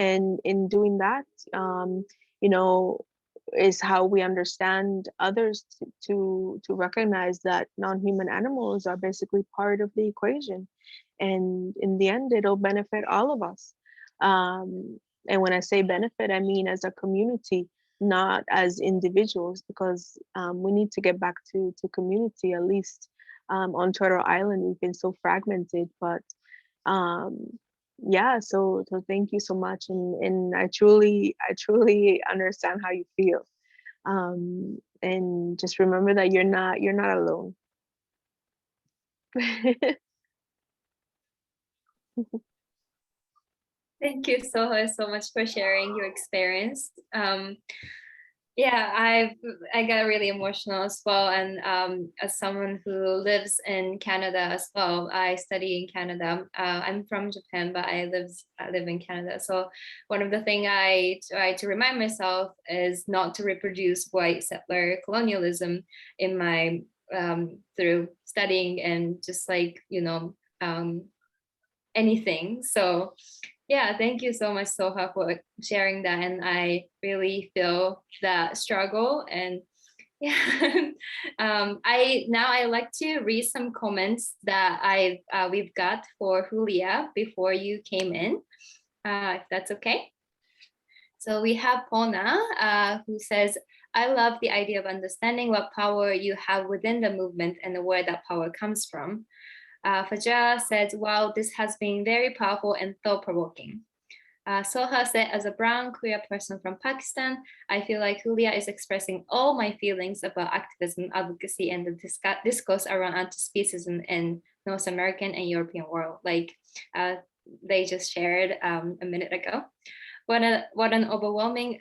in doing that, is how we understand others to recognize that non-human animals are basically part of the equation, and in the end it'll benefit all of us. And when I say benefit, I mean as a community, not as individuals, because we need to get back to community. At least on Turtle Island we've been so fragmented, but yeah, so thank you so much, and I truly understand how you feel. And just remember that you're not alone. Thank you so much for sharing your experience. Yeah, I got really emotional as well. And as someone who lives in Canada as well, I study in Canada. I'm from Japan, but I live in Canada. So one of the things I try to remind myself is not to reproduce white settler colonialism in my through studying and just like, you know, anything. So yeah, thank you so much, Soha, for sharing that. And I really feel that struggle. And yeah, I like to read some comments that we've got for Julia before you came in, if that's okay. So we have Pona, who says, I love the idea of understanding what power you have within the movement and where that power comes from. Fajar said, wow, this has been very powerful and thought-provoking. Soha said, as a brown queer person from Pakistan, I feel like Julia is expressing all my feelings about activism, advocacy, and the discourse around anti-speciesism in North American and European world, like they just shared a minute ago. What an overwhelming,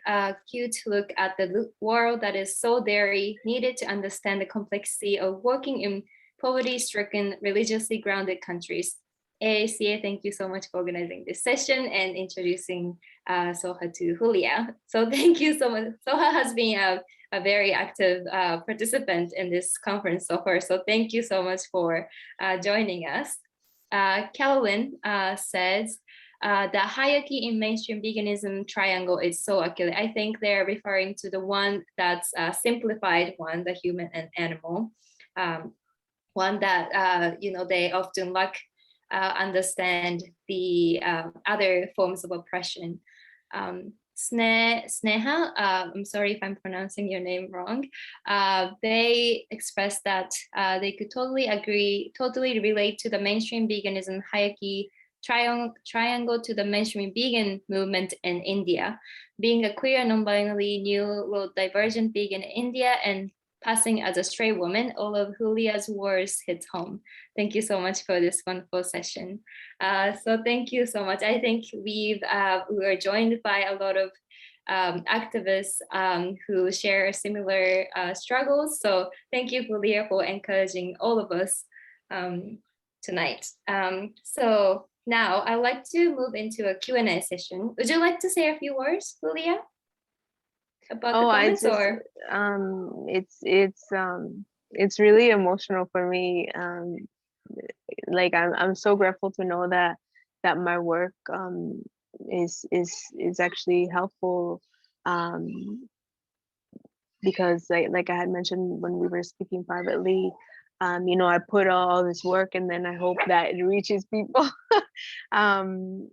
cute look at the world that is so dairy, needed to understand the complexity of working in poverty-stricken, religiously grounded countries. AACA, thank you so much for organizing this session and introducing Soha to Julia. So thank you so much. Soha has been a very active participant in this conference so far. So thank you so much for joining us. Calvin says, the hierarchy in mainstream veganism triangle is so accurate. I think they're referring to the one that's simplified one, the human and animal. One that, you know, they often understand the other forms of oppression. Sneha, I'm sorry if I'm pronouncing your name wrong. They expressed that they could totally relate to the mainstream veganism hierarchy triangle to the mainstream vegan movement in India. Being a queer, non-binary, neurodivergent vegan in India and passing as a straight woman, all of Julia's words hit home. Thank you so much for this wonderful session. So thank you so much. I think we are joined by a lot of activists who share similar struggles. So thank you, Julia, for encouraging all of us tonight. So now I'd like to move into a Q&A session. Would you like to say a few words, Julia? About the comments, or it's really emotional for me. Like I'm so grateful to know that my work is actually helpful, because like I had mentioned when we were speaking privately, you know, I put all this work and then I hope that it reaches people. And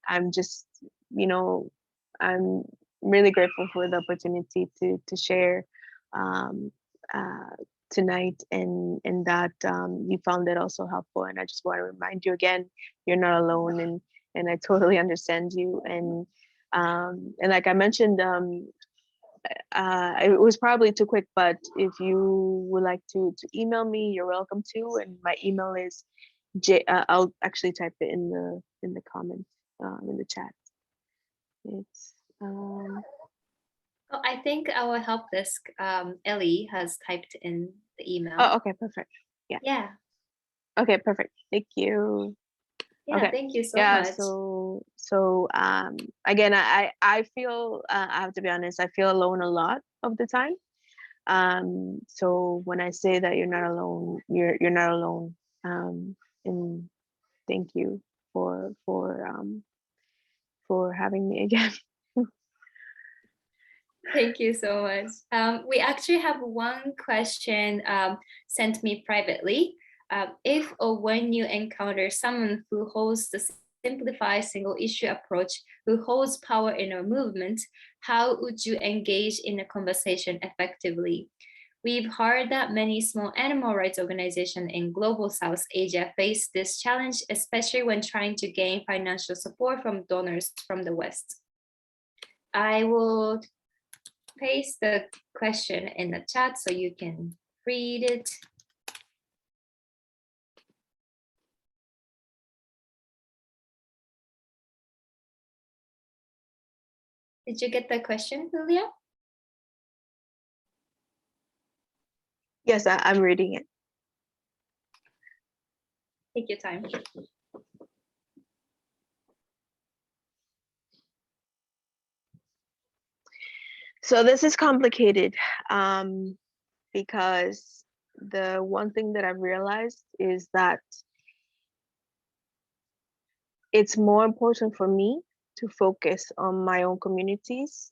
I'm just, you know, I'm really grateful for the opportunity to share tonight, and that you found it also helpful. And I just want to remind you again, you're not alone, and I totally understand you. And like I mentioned, it was probably too quick, but if you would like to email me, you're welcome to. And my email is I'll actually type it in the comments in the chat. It's oh, I think our help desk, Ellie, has typed in the email. Oh, okay, perfect. Yeah. Okay, perfect. Thank you. Yeah, okay. Thank you so much. So again, I feel I have to be honest, I feel alone a lot of the time. So when I say that you're not alone, you're not alone. And thank you for having me again. Thank you so much. We actually have one question sent me privately. If or when you encounter someone who holds the simplified single issue approach, who holds power in a movement, how would you engage in a conversation effectively? We've heard that many small animal rights organizations in global South Asia face this challenge, especially when trying to gain financial support from donors from the West. I will paste the question in the chat so you can read it. Did you get the question, Julia? Yes, I'm reading it. Take your time. So this is complicated because the one thing that I've realized is that it's more important for me to focus on my own communities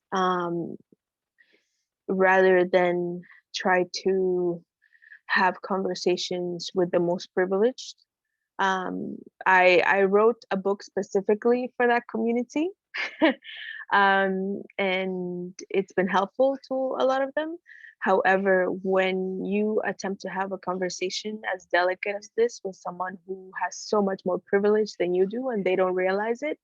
rather than try to have conversations with the most privileged. I wrote a book specifically for that community. And it's been helpful to a lot of them. However, when you attempt to have a conversation as delicate as this with someone who has so much more privilege than you do and they don't realize it,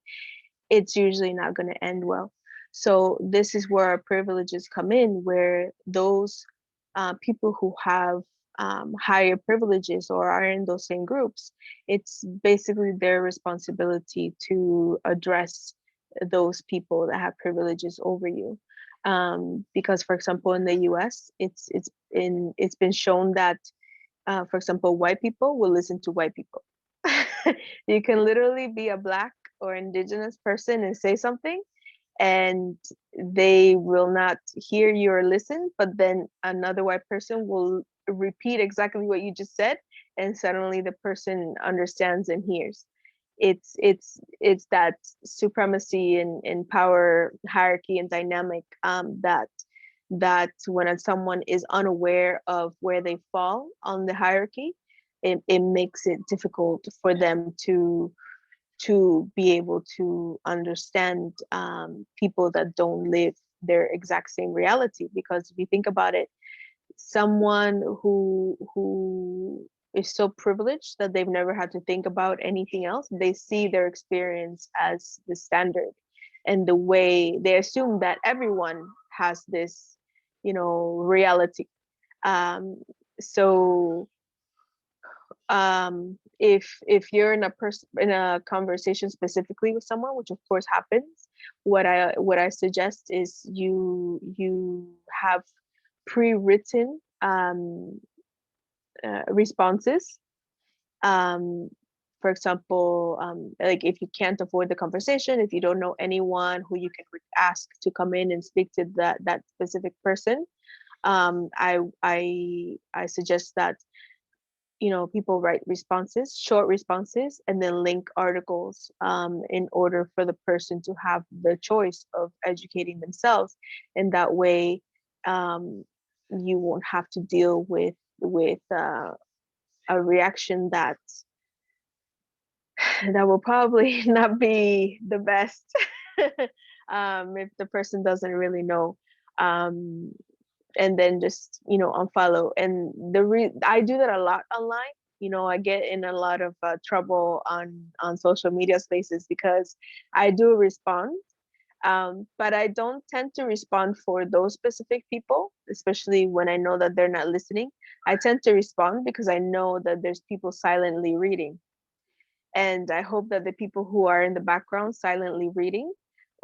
it's usually not going to end well. So this is where our privileges come in, where those people who have higher privileges or are in those same groups, it's basically their responsibility to address those people that have privileges over you. Because, for example, in the US, it's been shown that, for example, white people will listen to white people. You can literally be a Black or Indigenous person and say something, and they will not hear you or listen, but then another white person will repeat exactly what you just said, and suddenly the person understands and hears. It's that supremacy and power hierarchy and dynamic that when someone is unaware of where they fall on the hierarchy, it makes it difficult for them to be able to understand people that don't live their exact same reality. Because if you think about it, someone who is so privileged that they've never had to think about anything else, they see their experience as the standard, and the way they assume that everyone has this, reality. So if you're in a conversation specifically with someone, which of course happens, what I suggest is you have pre-written responses. For example, like if you can't avoid the conversation, if you don't know anyone who you can ask to come in and speak to that specific person, I suggest that people write responses, short responses, and then link articles in order for the person to have the choice of educating themselves. And that way, you won't have to deal with a reaction that will probably not be the best if the person doesn't really know. And then just unfollow. And I do that a lot online. I get in a lot of trouble on social media spaces because I do respond, but I don't tend to respond for those specific people, especially when I know that they're not listening. I tend to respond because I know that there's people silently reading, and I hope that the people who are in the background silently reading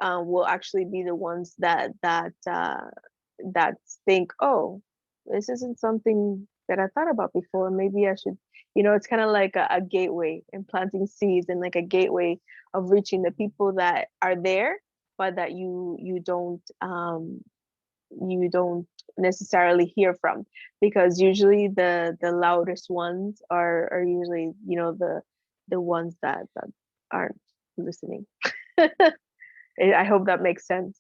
will actually be the ones that think, oh, this isn't something that I thought about before. Maybe I should, it's kind of like a gateway, and planting seeds, and like a gateway of reaching the people that are there, but that you don't necessarily hear from, because usually the loudest ones are usually the ones that aren't listening. I hope that makes sense.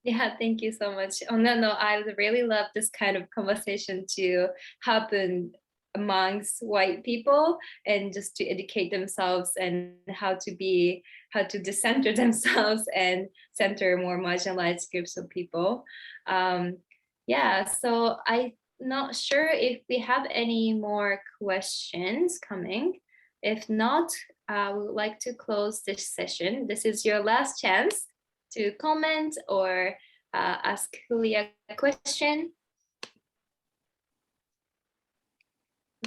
Yeah, thank you so much. Oh, no, I really love this kind of conversation to happen amongst white people, and just to educate themselves and how to decenter themselves and center more marginalized groups of people. Yeah, so I'm not sure if we have any more questions coming. If not, we would like to close this session. This is your last chance to comment or ask Julia a question?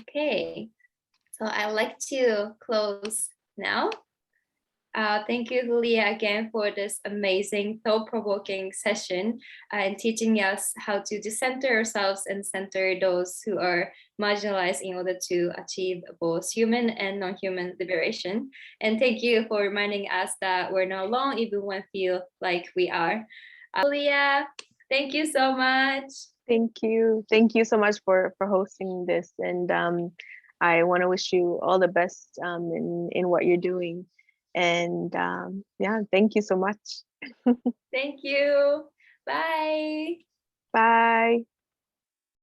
Okay, so I'd like to close now. Thank you, Julia, again for this amazing, thought-provoking session and teaching us how to decenter ourselves and center those who are marginalized in order to achieve both human and non-human liberation. And thank you for reminding us that we're not alone, even when we feel like we are. Julia, thank you so much. Thank you. Thank you so much for hosting this. And I want to wish you all the best in what you're doing. And yeah, thank you so much. Thank you. Bye. Bye.